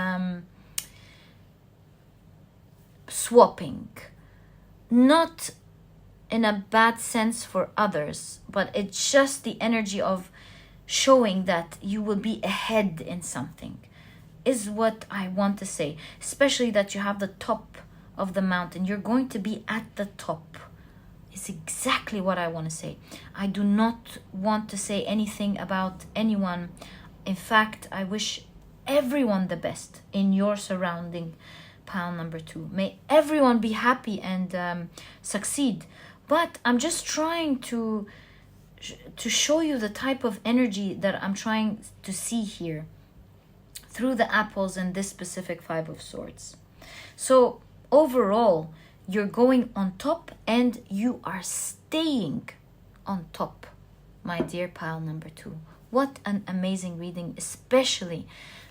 swapping. Not in a bad sense for others, but it's just the energy of showing that you will be ahead in something, is what I want to say. Especially that you have the top of the mountain. You're going to be at the top. Is exactly what I want to say. I do not want to say anything about anyone. In fact, I wish everyone the best in your surrounding. Pile number 2. May everyone be happy and succeed. But I'm just trying to show you the type of energy that I'm trying to see here through the apples and this specific 5 of Swords. So overall, you're going on top and you are staying on top, my dear pile number 2. What an amazing reading, especially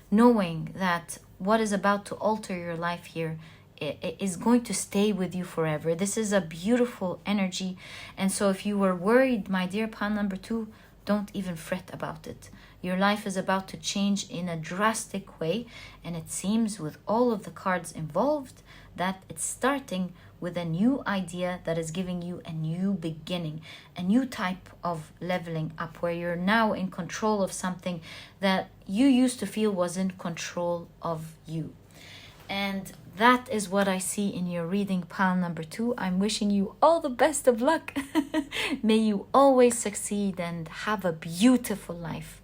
knowing that what is about to alter your life here is going to stay with you forever. This is a beautiful energy. And so if you were worried, my dear pile number 2, don't even fret about it. Your life is about to change in a drastic way, and it seems with all of the cards involved that it's starting with a new idea that is giving you a new beginning, a new type of leveling up, where you're now in control of something that you used to feel was in control of you. And that is what I see in your reading, pile number 2. I'm wishing you all the best of luck. May you always succeed and have a beautiful life.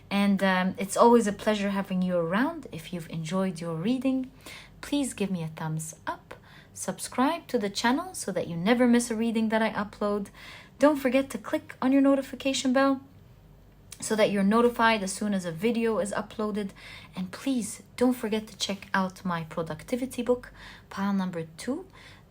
And it's always a pleasure having you around. If you've enjoyed your reading, please give me a thumbs up. Subscribe to the channel so that you never miss a reading that I upload. Don't forget to click on your notification bell so that you're notified as soon as a video is uploaded. And please don't forget to check out my productivity book, pile number 2.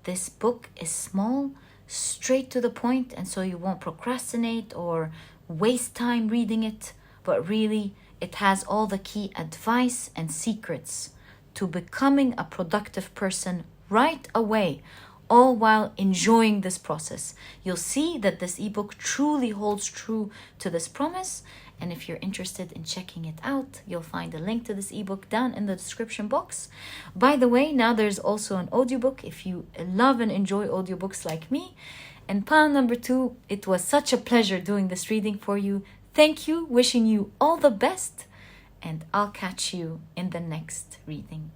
This book is small, straight to the point, and so you won't procrastinate or waste time reading it, but really it has all the key advice and secrets to becoming a productive person right away, all while enjoying this process. You'll see that this ebook truly holds true to this promise. And if you're interested in checking it out, you'll find a link to this ebook down in the description box. By the way, now there's also an audiobook if you love and enjoy audiobooks like me. And pile number 2, it was such a pleasure doing this reading for you. Thank you, wishing you all the best, and I'll catch you in the next reading.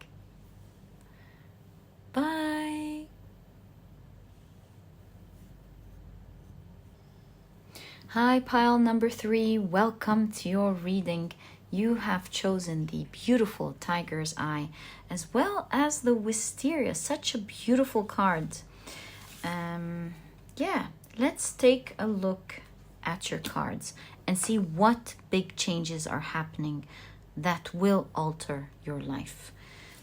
Bye. Hi, pile number 3. Welcome to your reading. You have chosen the beautiful Tiger's Eye as well as the Wisteria. Such a beautiful card. Yeah, let's take a look at your cards and see what big changes are happening that will alter your life.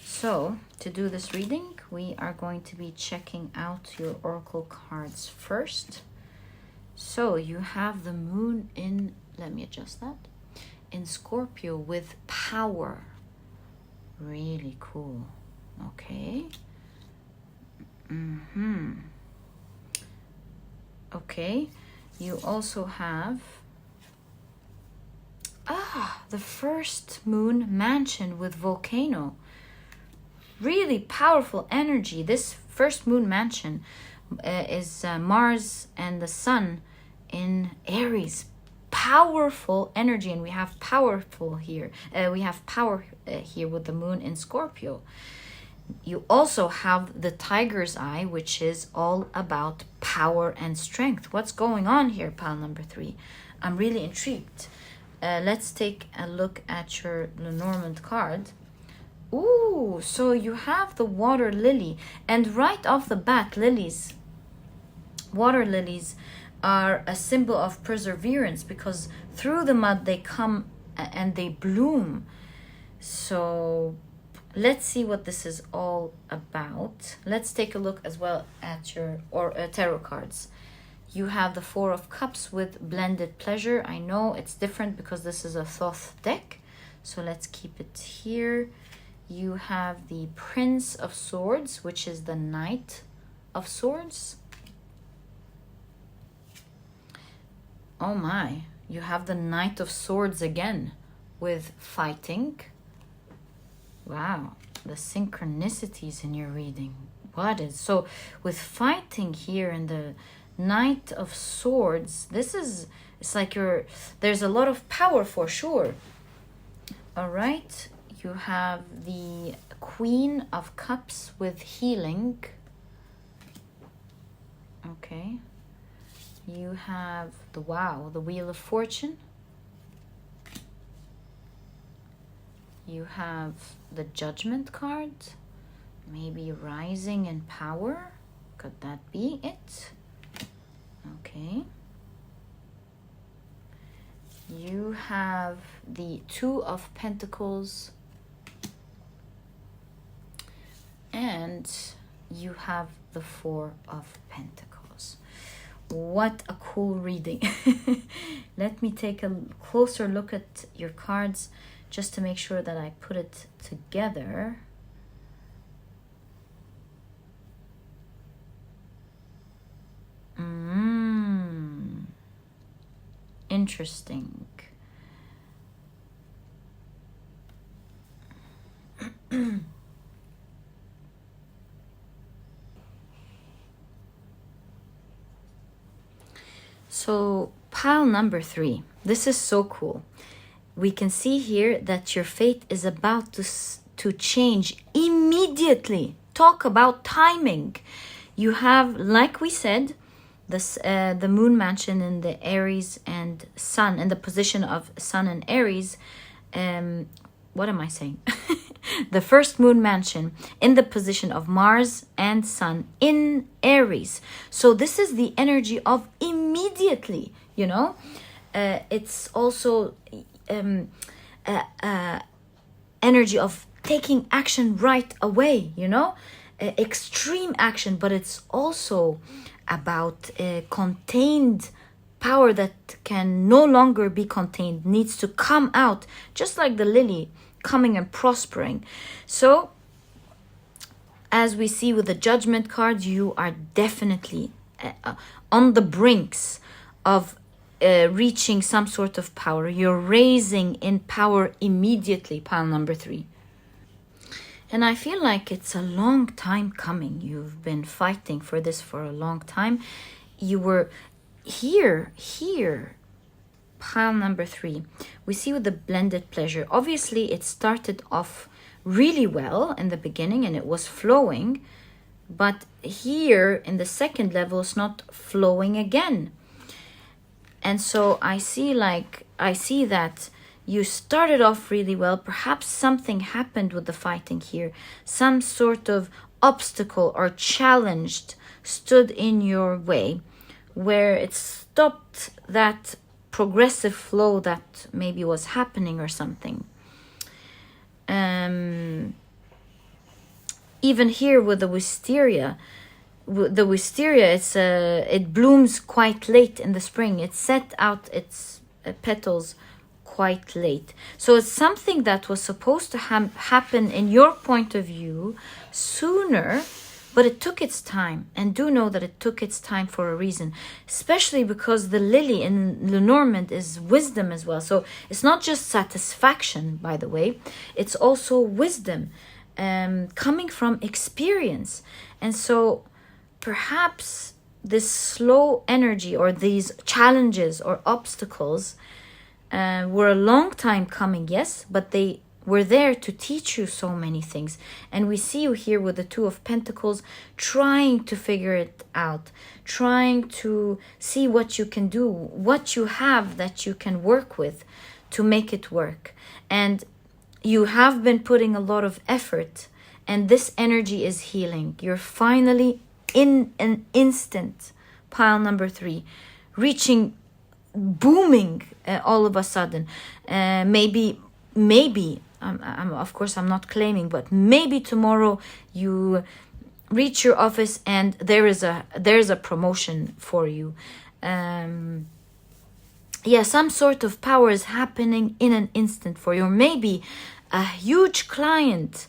So, to do this reading, we are going to be checking out your oracle cards first. So, you have the moon in, let me adjust that, in Scorpio with power. Really cool. Okay. Okay. You also have the first moon mansion with volcano. Really powerful energy. This first moon mansion is Mars and the sun in Aries. Powerful energy, and we have powerful here. We have power here with the moon in Scorpio. You also have the Tiger's Eye, which is all about power and strength. What's going on here, pile number 3? I'm really intrigued. Let's take a look at your Lenormand card. Ooh, so you have the water lily. And right off the bat, water lilies are a symbol of perseverance because through the mud they come and they bloom. So let's see what this is all about. Let's take a look as well at your tarot cards. You have the 4 of Cups with blended pleasure. I know it's different because this is a Thoth deck, so let's keep it here. You have the Prince of Swords, which is the Knight of Swords. Oh my, you have the Knight of Swords again with fighting. Wow, the synchronicities in your reading. What is so with fighting here and the Knight of Swords? It's like there's a lot of power for sure. All right, you have the Queen of Cups with healing. Okay. You have the Wheel of Fortune. You have the Judgment card. Maybe rising in power. Could that be it? Okay. You have the 2 of Pentacles. And you have the 4 of Pentacles. What a cool reading. Let me take a closer look at your cards just to make sure that I put it together. Interesting. So pile number 3, this is so cool. We can see here that your fate is about to change immediately. Talk about timing. You have, like we said, this the moon mansion in the Aries and Sun, in the position of Sun and Aries. What am I saying? The first moon mansion in the position of Mars and Sun in Aries. So this is the energy of immediately, you know. It's also energy of taking action right away, you know, extreme action. But it's also about contained power that can no longer be contained, needs to come out, just like the lily coming and prospering. So as we see with the Judgment card, you are definitely on the brinks of reaching some sort of power. You're raising in power immediately, pile number 3. And I feel like it's a long time coming. You've been fighting for this for a long time. You were here, pile number 3. We see with the blended pleasure. Obviously, it started off really well in the beginning and it was flowing. But here in the second level, it's not flowing again. And so I see that you started off really well. Perhaps something happened with the fighting here. Some sort of obstacle or challenge stood in your way, where it stopped that progressive flow that maybe was happening or something. Even here with the wisteria, it blooms quite late in the spring. It set out its petals quite late. So it's something that was supposed to happen in your point of view sooner, but it took its time. And do know that it took its time for a reason, especially because the lily in Lenormand is wisdom as well. So it's not just satisfaction, by the way, it's also wisdom coming from experience. And so perhaps this slow energy or these challenges or obstacles were a long time coming, yes, but they were there to teach you so many things. And we see you here with the Two of Pentacles, trying to figure it out, trying to see what you can do, what you have that you can work with to make it work. And you have been putting a lot of effort, and this energy is healing. You're finally in an instant, pile number 3, reaching, booming all of a sudden. Maybe of course I'm not claiming, but maybe tomorrow you reach your office and there is a promotion for you. Some sort of power is happening in an instant for you. Or maybe a huge client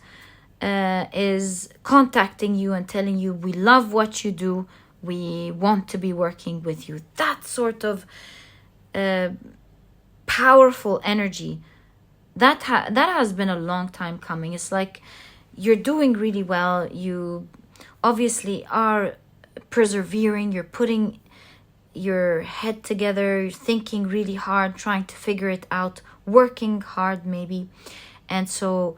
is contacting you and telling you, we love what you do, we want to be working with you. That sort of powerful energy that has been a long time coming. It's like you're doing really well. You obviously are persevering. You're putting your head together. You're thinking really hard, trying to figure it out, working hard maybe. And so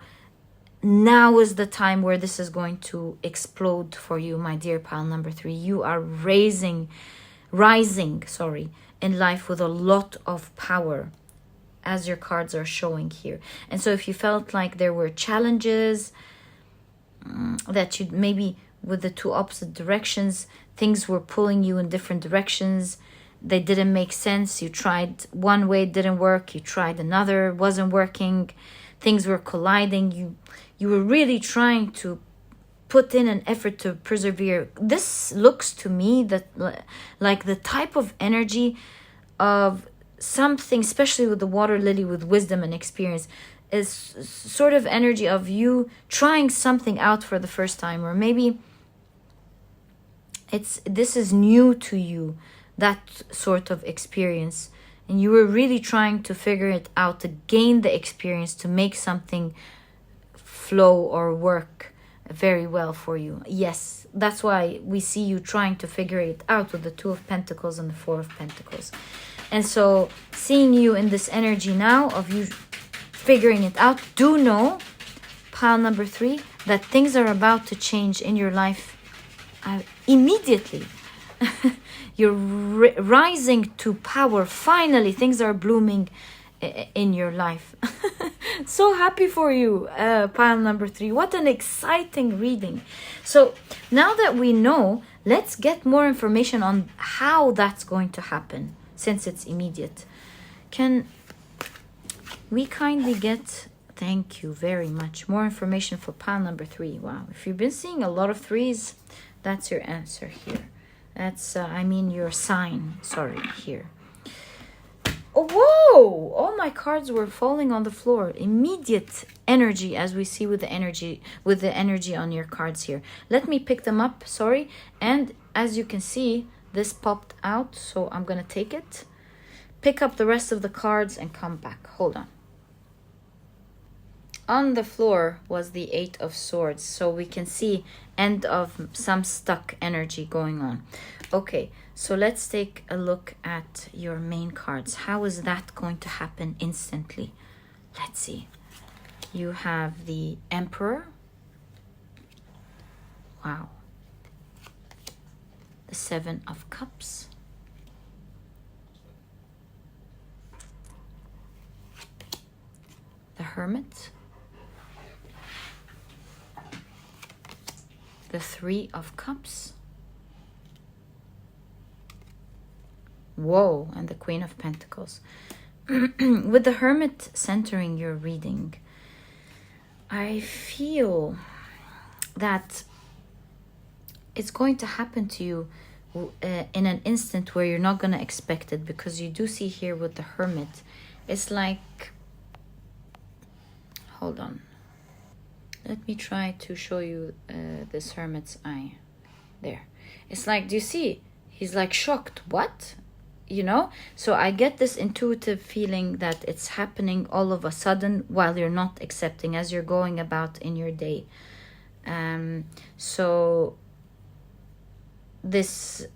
now is the time where this is going to explode for you, my dear pile number 3. You are rising in life with a lot of power, as your cards are showing here. And so if you felt like there were challenges that you maybe with the two opposite directions, things were pulling you in different directions, they didn't make sense, you tried one way, it didn't work, you tried another, wasn't working, things were colliding, you were really trying to put in an effort to persevere. This looks to me that like the type of energy of something, especially with the water lily, with wisdom and experience, is sort of energy of you trying something out for the first time, or maybe this is new to you, that sort of experience, and you were really trying to figure it out, to gain the experience, to make something flow or work very well for you. Yes, that's why we see you trying to figure it out with the Two of Pentacles and the Four of Pentacles. And so seeing you in this energy now of you figuring it out, do know, pile number 3, that things are about to change in your life immediately. You're rising to power. Finally, things are blooming in your life. So happy for you, pile number 3. What an exciting reading. So now that we know, let's get more information on how that's going to happen, since it's immediate. Can we kindly get, thank you very much, more information for pile number 3? Wow, if you've been seeing a lot of 3s, that's your answer here. That's I mean your sign, sorry, here. Oh, whoa! All my cards were falling on the floor. Immediate energy, as we see with the energy on your cards here. Let me pick them up, sorry. And as you can see, this popped out, so I'm gonna take it, pick up the rest of the cards and come back. Hold on. On the floor was the 8 of Swords, so we can see end of some stuck energy going on. Okay, so let's take a look at your main cards. How is that going to happen instantly? Let's see. You have the Emperor. Wow. The 7 of Cups. The Hermit. The 3 of Cups. Whoa, and the Queen of Pentacles. With the Hermit centering your reading, I feel that it's going to happen to you in an instant where you're not going to expect it, because you do see here with the Hermit, it's like, hold on. Let me try to show you this Hermit's eye. There. It's like, do you see? He's like shocked. What? You know? So I get this intuitive feeling that it's happening all of a sudden while you're not accepting, as you're going about in your day. So this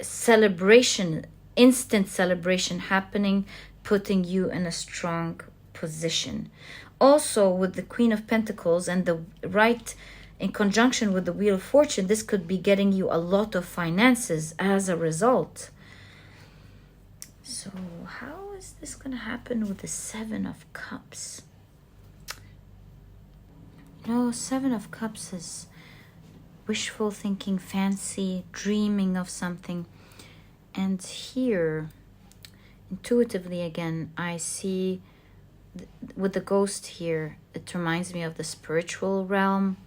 celebration, instant celebration happening, putting you in a strong position. Also, with the Queen of Pentacles and the right in conjunction with the Wheel of Fortune, this could be getting you a lot of finances as a result. So how is this going to happen with the 7 of Cups? No, 7 of Cups is wishful thinking, fancy, dreaming of something. And here, intuitively again, I see with the ghost here, it reminds me of the spiritual realm.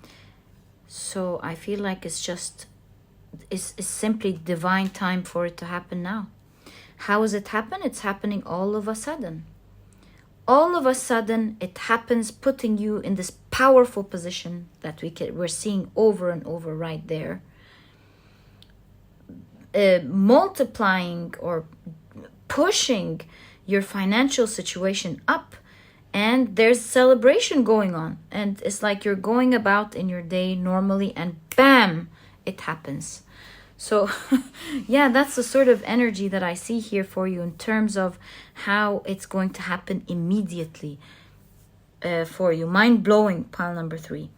So I feel like it's simply divine time for it to happen now. How does it happen? It's happening all of a sudden. All of a sudden, it happens, putting you in this powerful position that we're seeing over and over right there. Multiplying or pushing your financial situation up. And there's celebration going on. And it's like you're going about in your day normally and bam, it happens. So, yeah, that's the sort of energy that I see here for you in terms of how it's going to happen immediately for you. Mind-blowing, pile number 3.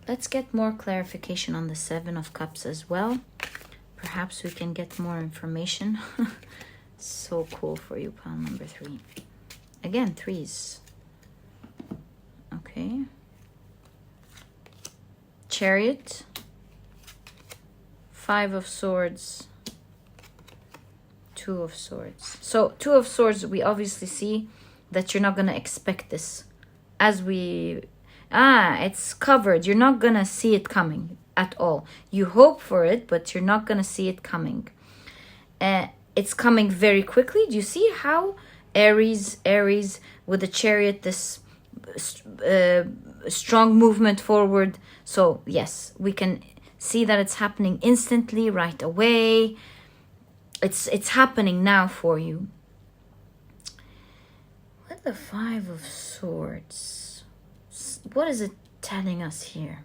Let's get more clarification on the 7 of Cups as well. Perhaps we can get more information. So cool for you, pile number 3. Again, 3s. Okay. Chariot. 5 of Swords. 2 of Swords. So 2 of Swords, we obviously see that you're not going to expect this. As we... it's covered. You're not going to see it coming at all. You hope for it, but you're not going to see it coming. It's coming very quickly. Do you see how Aries with the Chariot, this strong movement forward? So yes, we can see that it's happening instantly, right away. It's happening now for you. With the 5 of Swords, what is it telling us here?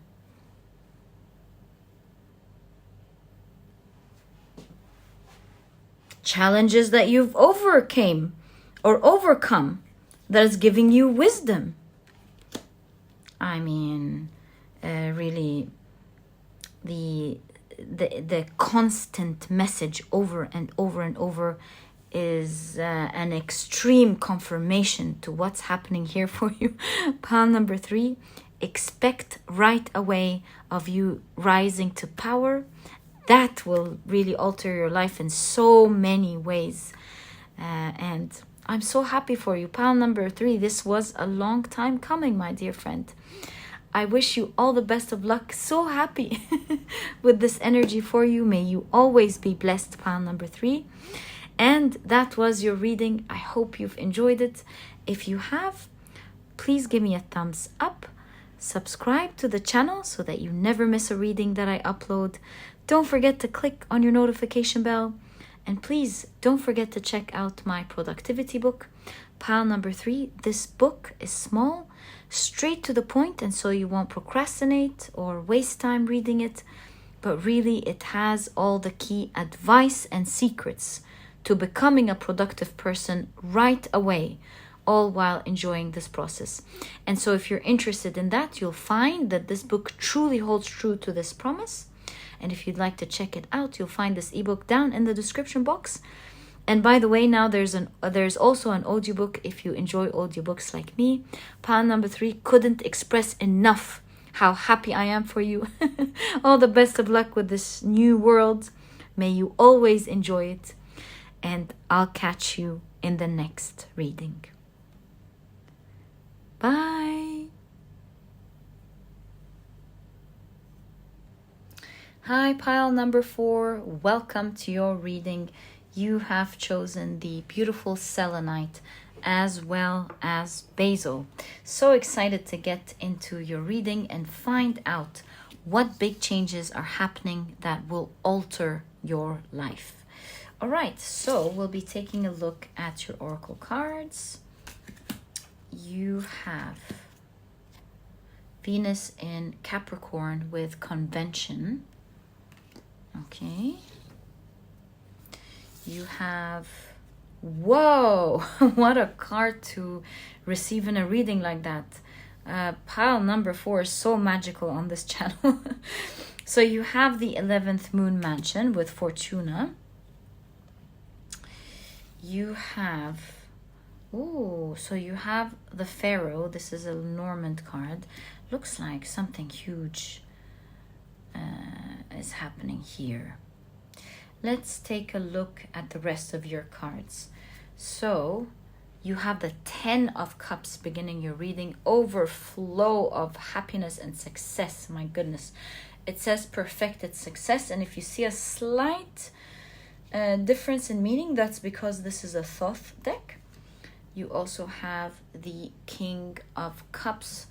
Challenges that you've overcome that is giving you wisdom. I mean, really, the constant message over and over and over is an extreme confirmation to what's happening here for you. Pile number 3, expect right away of you rising to power. That will really alter your life in so many ways. And I'm so happy for you. Pile number 3, this was a long time coming, my dear friend. I wish you all the best of luck. So happy with this energy for you. May you always be blessed, pile number 3. And that was your reading. I hope you've enjoyed it. If you have, please give me a thumbs up. Subscribe to the channel so that you never miss a reading that I upload. Don't forget to click on your notification bell. And please don't forget to check out my productivity book, pile number 3. This book is small, straight to the point, and so you won't procrastinate or waste time reading it. But really, it has all the key advice and secrets to becoming a productive person right away, all while enjoying this process. And so if you're interested in that, you'll find that this book truly holds true to this promise. And if you'd like to check it out, you'll find this ebook down in the description box. And by the way, now there's also an audiobook if you enjoy audiobooks like me. Pile number 3, couldn't express enough how happy I am for you. All the best of luck with this new world. May you always enjoy it. And I'll catch you in the next reading. Bye. Hi, pile number 4. Welcome to your reading. You have chosen the beautiful Selenite as well as Basil. So excited to get into your reading and find out what big changes are happening that will alter your life. All right, so we'll be taking a look at your oracle cards. You have Venus in Capricorn with convention. Okay. You have, whoa, what a card to receive in a reading like that. Pile number 4 is so magical on this channel. So you have the 11th moon mansion with Fortuna. You have, so you have the Pharaoh. This is a Lenormand card. Looks like something huge is happening here. Let's take a look at the rest of your cards. So you have the 10 of Cups beginning your reading. Overflow of happiness and success. My goodness. It says perfected success. And if you see a slight difference in meaning, that's because this is a Thoth deck. You also have the King of Cups.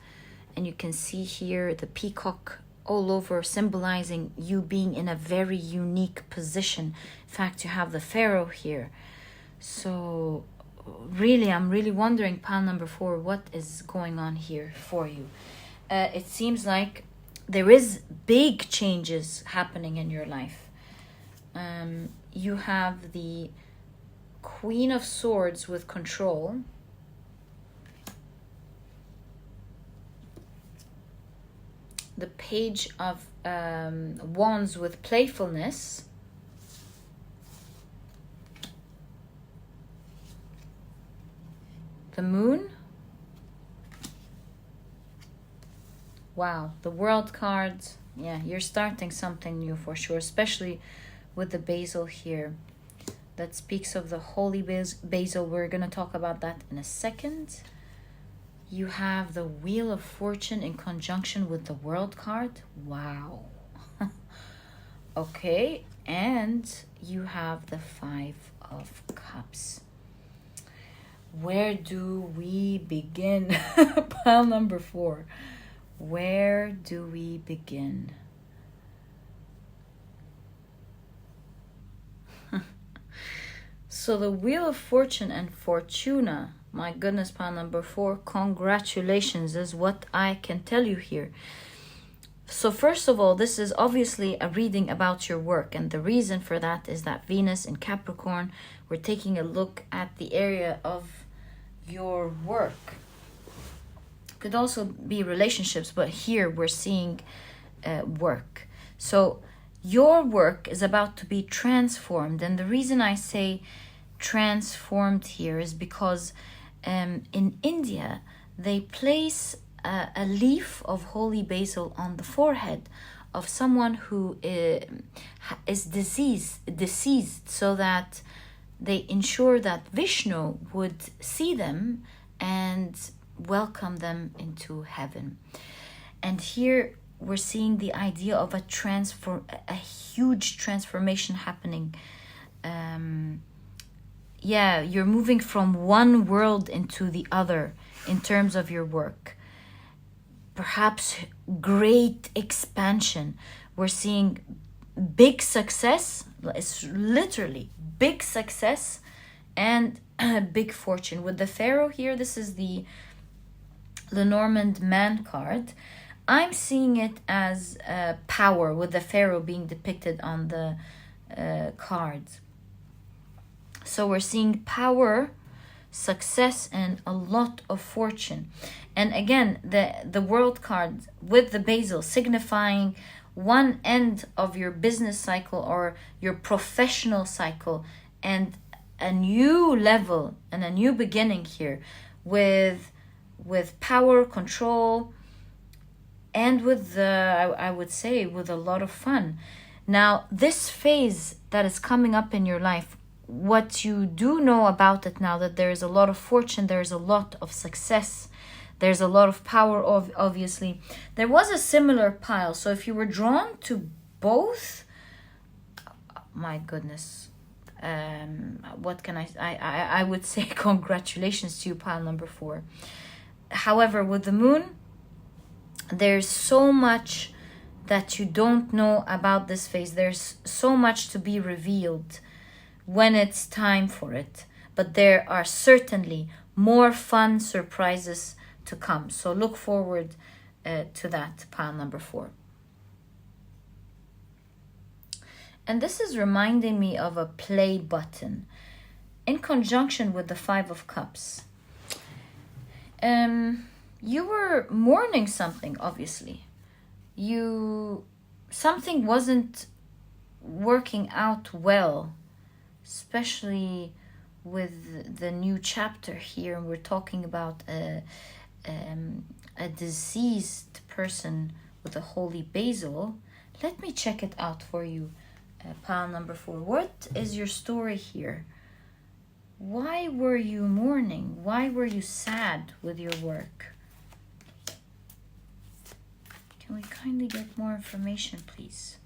And you can see here the peacock all over, symbolizing you being in a very unique position. In fact, you have the Pharaoh here. So really, I'm really wondering, pile number 4, what is going on here for you? It seems like there is big changes happening in your life. You have the Queen of Swords with control. The Page of Wands with playfulness. The Moon. Wow, the World cards. Yeah, you're starting something new for sure, especially with the Basil here. That speaks of the Holy Basil. We're going to talk about that in a second. You have the Wheel of Fortune in conjunction with the World card. Wow. Okay, and you have the 5 of Cups. Where do we begin? Pile number 4. Where do we begin? So the Wheel of Fortune and Fortuna, my goodness, pile number 4. Congratulations is what I can tell you here. So first of all, this is obviously a reading about your work. And the reason for that is that Venus in Capricorn, we're taking a look at the area of your work. Could also be relationships, but here we're seeing work. So your work is about to be transformed. And the reason I say transformed here is because in India, they place a leaf of holy basil on the forehead of someone who is deceased, so that they ensure that Vishnu would see them and welcome them into heaven. And here we're seeing the idea of a huge transformation happening. You're moving from one world into the other in terms of your work. Perhaps great expansion. We're seeing big success. It's literally big success and big fortune. With the Pharaoh here, this is the Lenormand man card. I'm seeing it as power, with the Pharaoh being depicted on the cards. So we're seeing power, success, and a lot of fortune. And again, the world card with the basil signifying one end of your business cycle or your professional cycle, and a new level and a new beginning here with power, control, and with I would say with a lot of fun. Now, this phase that is coming up in your life, what you do know about it now, that there is a lot of fortune, there is a lot of success, there's a lot of power, obviously. There was a similar pile, so if you were drawn to both, my goodness, what can I would say congratulations to you, pile number 4. However, with the moon, there's so much that you don't know about this phase. There's so much to be revealed when it's time for it. But there are certainly more fun surprises to come. So look forward to that, pile number 4. And this is reminding me of a play button in conjunction with the 5 of Cups. You were mourning something, obviously. Something wasn't working out well, especially with the new chapter here. We're talking about a deceased person with a holy basil. Let me check it out for you, pile number 4. What is your story here? Why were you mourning? Why were you sad with your work? Can we kindly get more information, please?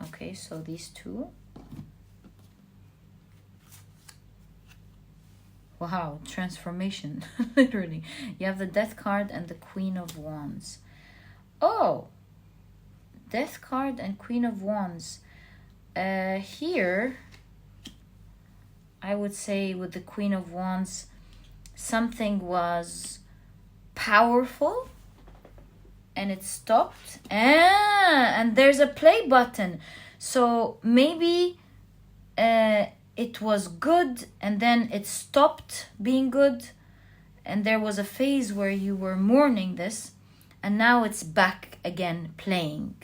Okay, so these 2. Wow, transformation, literally. You have the Death card and the Queen of Wands. Oh, Death card and Queen of Wands. Here, I would say with the Queen of Wands, something was powerful and it stopped. And there's a play button. So maybe it was good and then it stopped being good. And there was a phase where you were mourning this, and now it's back again playing.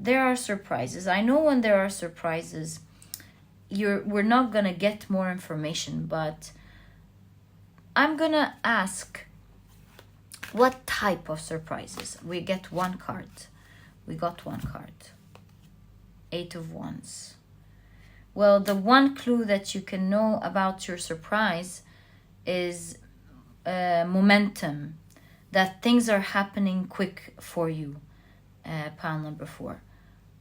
There are surprises. I know when there are surprises, we're not going to get more information, but I'm going to ask what type of surprises. We get one card. We got one card. 8 of Wands. Well, the one clue that you can know about your surprise is momentum, that things are happening quick for you, pile number 4.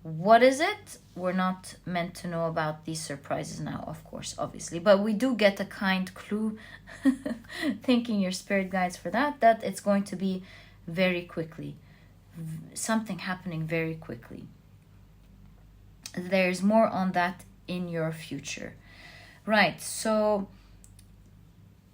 What is it? We're not meant to know about these surprises now, of course, obviously, but we do get a kind clue, thanking your spirit guides for that it's going to be very quickly, something happening very quickly. There's more on that in your future. Right, so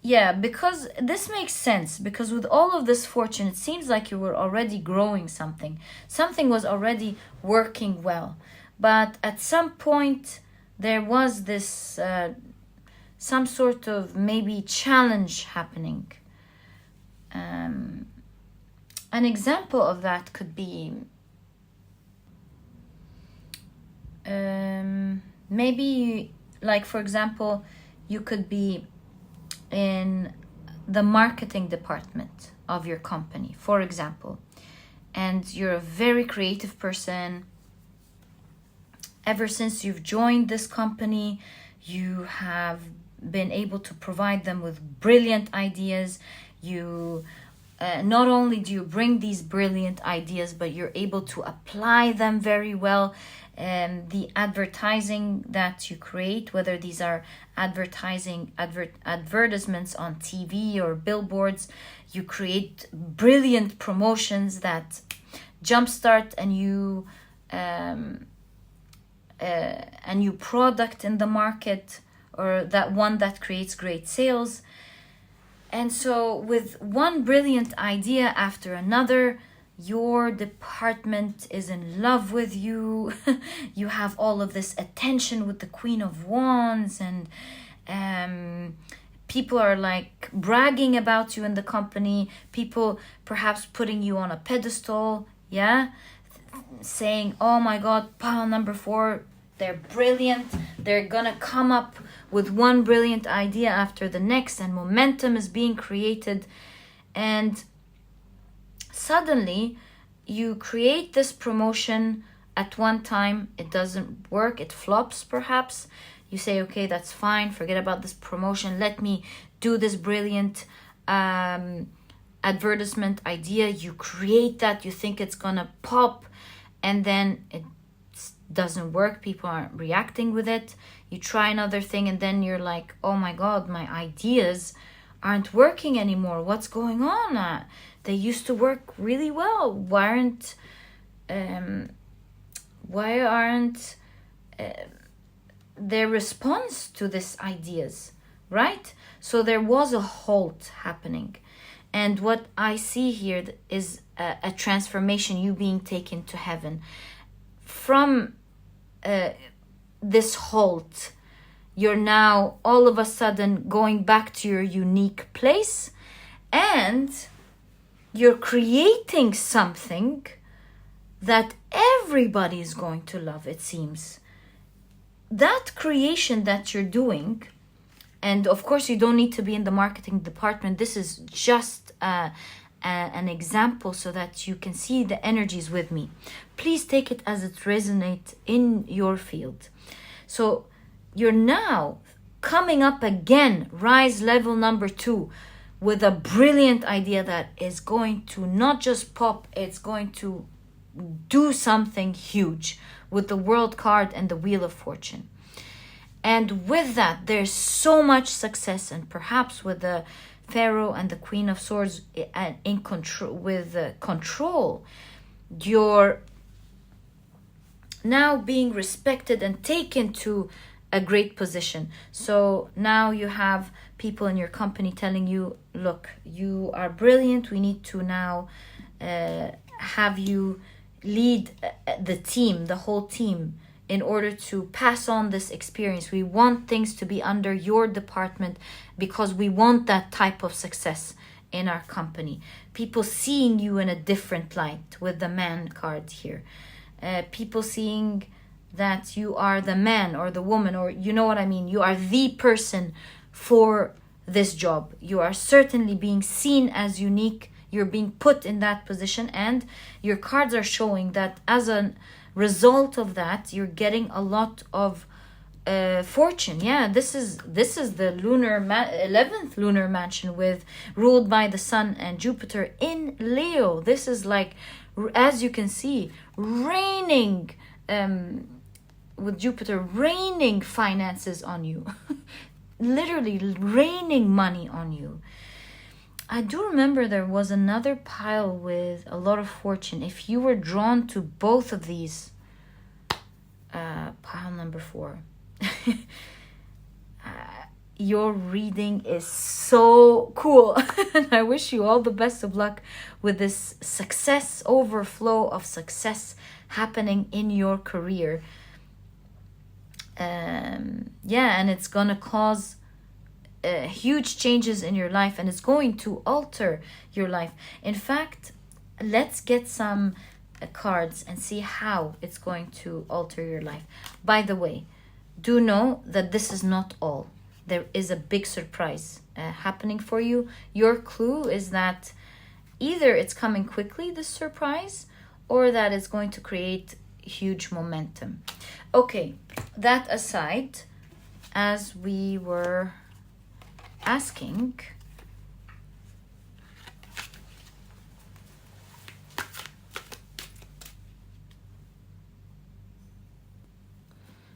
Yeah, because this makes sense. Because with all of this fortune, it seems like you were already growing something. Something was already working well. But at some point, there was this some sort of maybe challenge happening. An example of that could be maybe, like, for example, you could be in the marketing department of your company, for example, and you're a very creative person. Ever since you've joined this company, you have been able to provide them with brilliant ideas. You not only do you bring these brilliant ideas, but you're able to apply them very well. The advertising that you create, whether these are advertisements on TV or billboards, you create brilliant promotions that jumpstart a new product in the market, or that one that creates great sales. And so with one brilliant idea after another, your department is in love with you. You have all of this attention with the Queen of Wands, and people are like bragging about you in the company. People perhaps putting you on a pedestal, yeah, saying, oh my God, pile number 4, they're brilliant. They're gonna come up with one brilliant idea after the next, and momentum is being created. And suddenly you create this promotion at one time, it doesn't work, it flops perhaps. You say, okay, that's fine, forget about this promotion, let me do this brilliant advertisement idea. You create that, you think it's gonna pop, and then it doesn't work, people aren't reacting with it. You try another thing, and then you're like, oh my God, my ideas aren't working anymore. What's going on? They used to work really well. Why aren't their response to these ideas, right? So there was a halt happening. And what I see here is a transformation, you being taken to heaven. From this halt, you're now all of a sudden going back to your unique place, and you're creating something that everybody is going to love, it seems. That creation that you're doing, and of course you don't need to be in the marketing department, this is just an example so that you can see the energies with me. Please take it as it resonates in your field. So you're now coming up again, rise level number 2, with a brilliant idea that is going to not just pop, it's going to do something huge with the World card and the Wheel of Fortune. And with that, there's so much success, and perhaps with the Pharaoh and the Queen of Swords in control, control, you're now being respected and taken to a great position. So now you have people in your company telling you, look, you are brilliant, we need to now have you lead the team, the whole team, in order to pass on this experience. We want things to be under your department because we want that type of success in our company. People seeing you in a different light with the man card here. People seeing that you are the man or the woman, or you know what I mean, you are the person for this job. You are certainly being seen as unique. You're being put in that position, and your cards are showing that as a result of that, you're getting a lot of fortune. Yeah, this is the 11th lunar mansion with ruled by the Sun and Jupiter in Leo. This is like, as you can see, raining with Jupiter, raining finances on you. Literally raining money on you. I do remember there was another pile with a lot of fortune. If you were drawn to both of these, pile number 4, your reading is so cool. And I wish you all the best of luck with this success, overflow of success happening in your career. And it's gonna cause huge changes in your life, and it's going to alter your life. In fact, let's get some cards and see how it's going to alter your life. By the way, do know that this is not all. There is a big surprise happening for you. Your clue is that either it's coming quickly, this surprise, or that it's going to create huge momentum. Okay, that aside, as we were asking,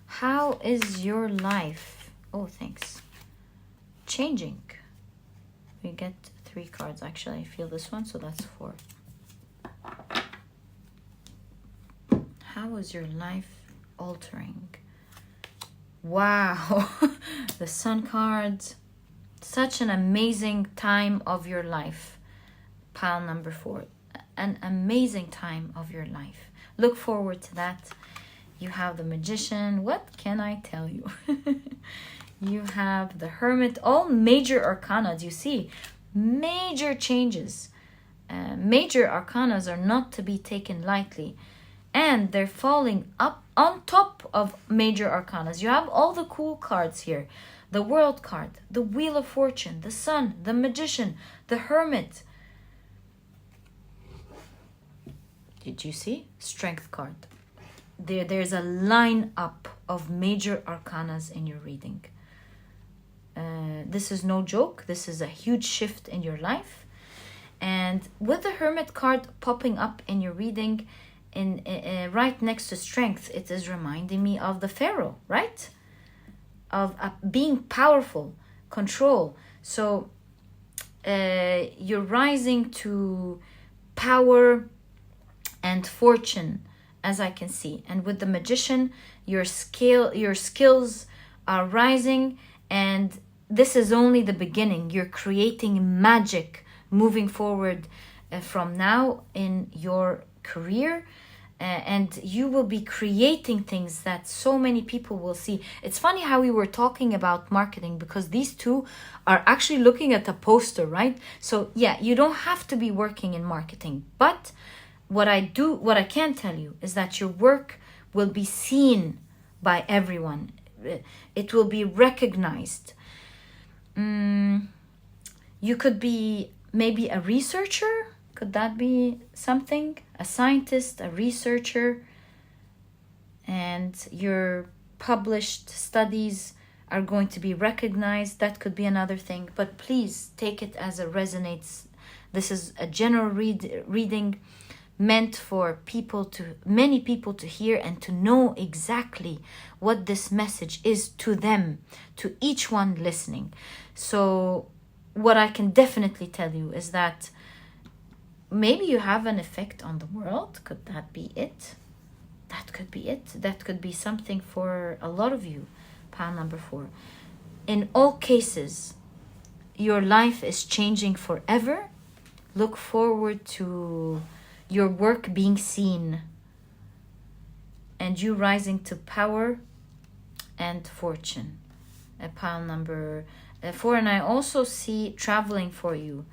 how is your life? Oh, thanks. Changing. We get 3 cards. Actually, I feel this one, so that's 4. How is your life altering? Wow. The Sun card. Such an amazing time of your life. Pile number 4. An amazing time of your life. Look forward to that. You have the Magician. What can I tell you? You have the Hermit. All major arcanas. You see, major changes. Major arcanas are not to be taken lightly. And they're falling up on top of major arcanas. You have all the cool cards here. The World card, the Wheel of Fortune, the Sun, the Magician, the Hermit. Did you see? Strength card. There's a line up of major arcanas in your reading. This is no joke. This is a huge shift in your life. And with the Hermit card popping up in your reading, right next to Strength, it is reminding me of the Pharaoh, right? Of being powerful, control. So you're rising to power and fortune, as I can see. And with the Magician, your skills are rising, and this is only the beginning. You're creating magic moving forward from now in your career. And you will be creating things that so many people will see. It's funny how we were talking about marketing, because these two are actually looking at a poster, right? So yeah, you don't have to be working in marketing, but what I can tell you is that your work will be seen by everyone. It will be recognized. You could be maybe a researcher. Could that be something? A scientist, a researcher, and your published studies are going to be recognized. That could be another thing, but please take it as it resonates. This is a general reading meant for many people to hear and to know exactly what this message is to them, to each one listening. So what I can definitely tell you is that maybe you have an effect on the world. Could that be it? That could be it. That could be something for a lot of you. Pile number 4. In all cases, your life is changing forever. Look forward to your work being seen and you rising to power and fortune. Pile number 4. And I also see traveling for you.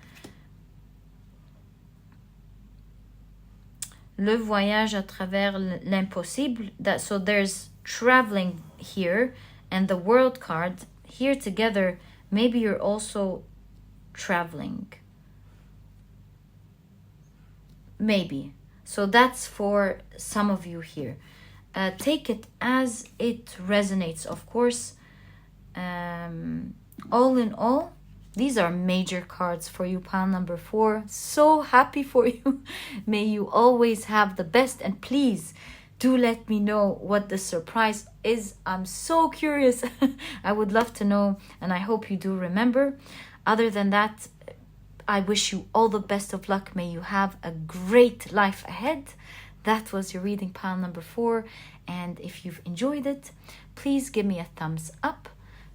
Le voyage à travers l'impossible. So there's traveling here, and the World card here together. Maybe you're also traveling. Maybe. So that's for some of you here. Take it as it resonates, of course. All in all, these are major cards for you, pile number 4. So happy for you. May you always have the best. And please do let me know what the surprise is. I'm so curious. I would love to know, and I hope you do remember. Other than that, I wish you all the best of luck. May you have a great life ahead. That was your reading, pile number 4. And if you've enjoyed it, please give me a thumbs up.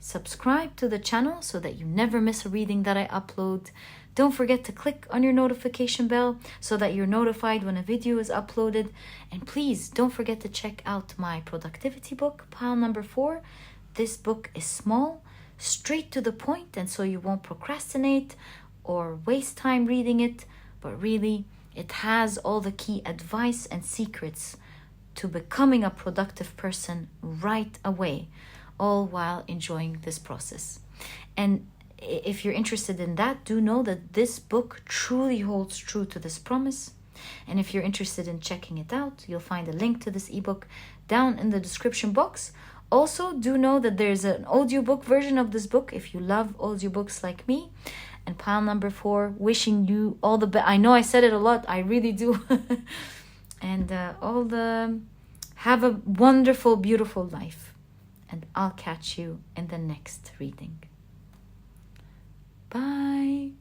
subscribe to the channel so that you never miss a reading that I upload. Don't forget to click on your notification bell so that you're notified when a video is uploaded. And please don't forget to check out my productivity book, pile number 4. This book is small, straight to the point, and so you won't procrastinate or waste time reading it, but really it has all the key advice and secrets to becoming a productive person right away, all while enjoying this process. And if you're interested in that, do know that this book truly holds true to this promise. And if you're interested in checking it out, you'll find a link to this ebook down in the description box. Also, do know that there's an audiobook version of this book if you love audiobooks like me. And pile number 4, wishing you all the best. I know I said it a lot, I really do. And have a wonderful, beautiful life. And I'll catch you in the next reading. Bye.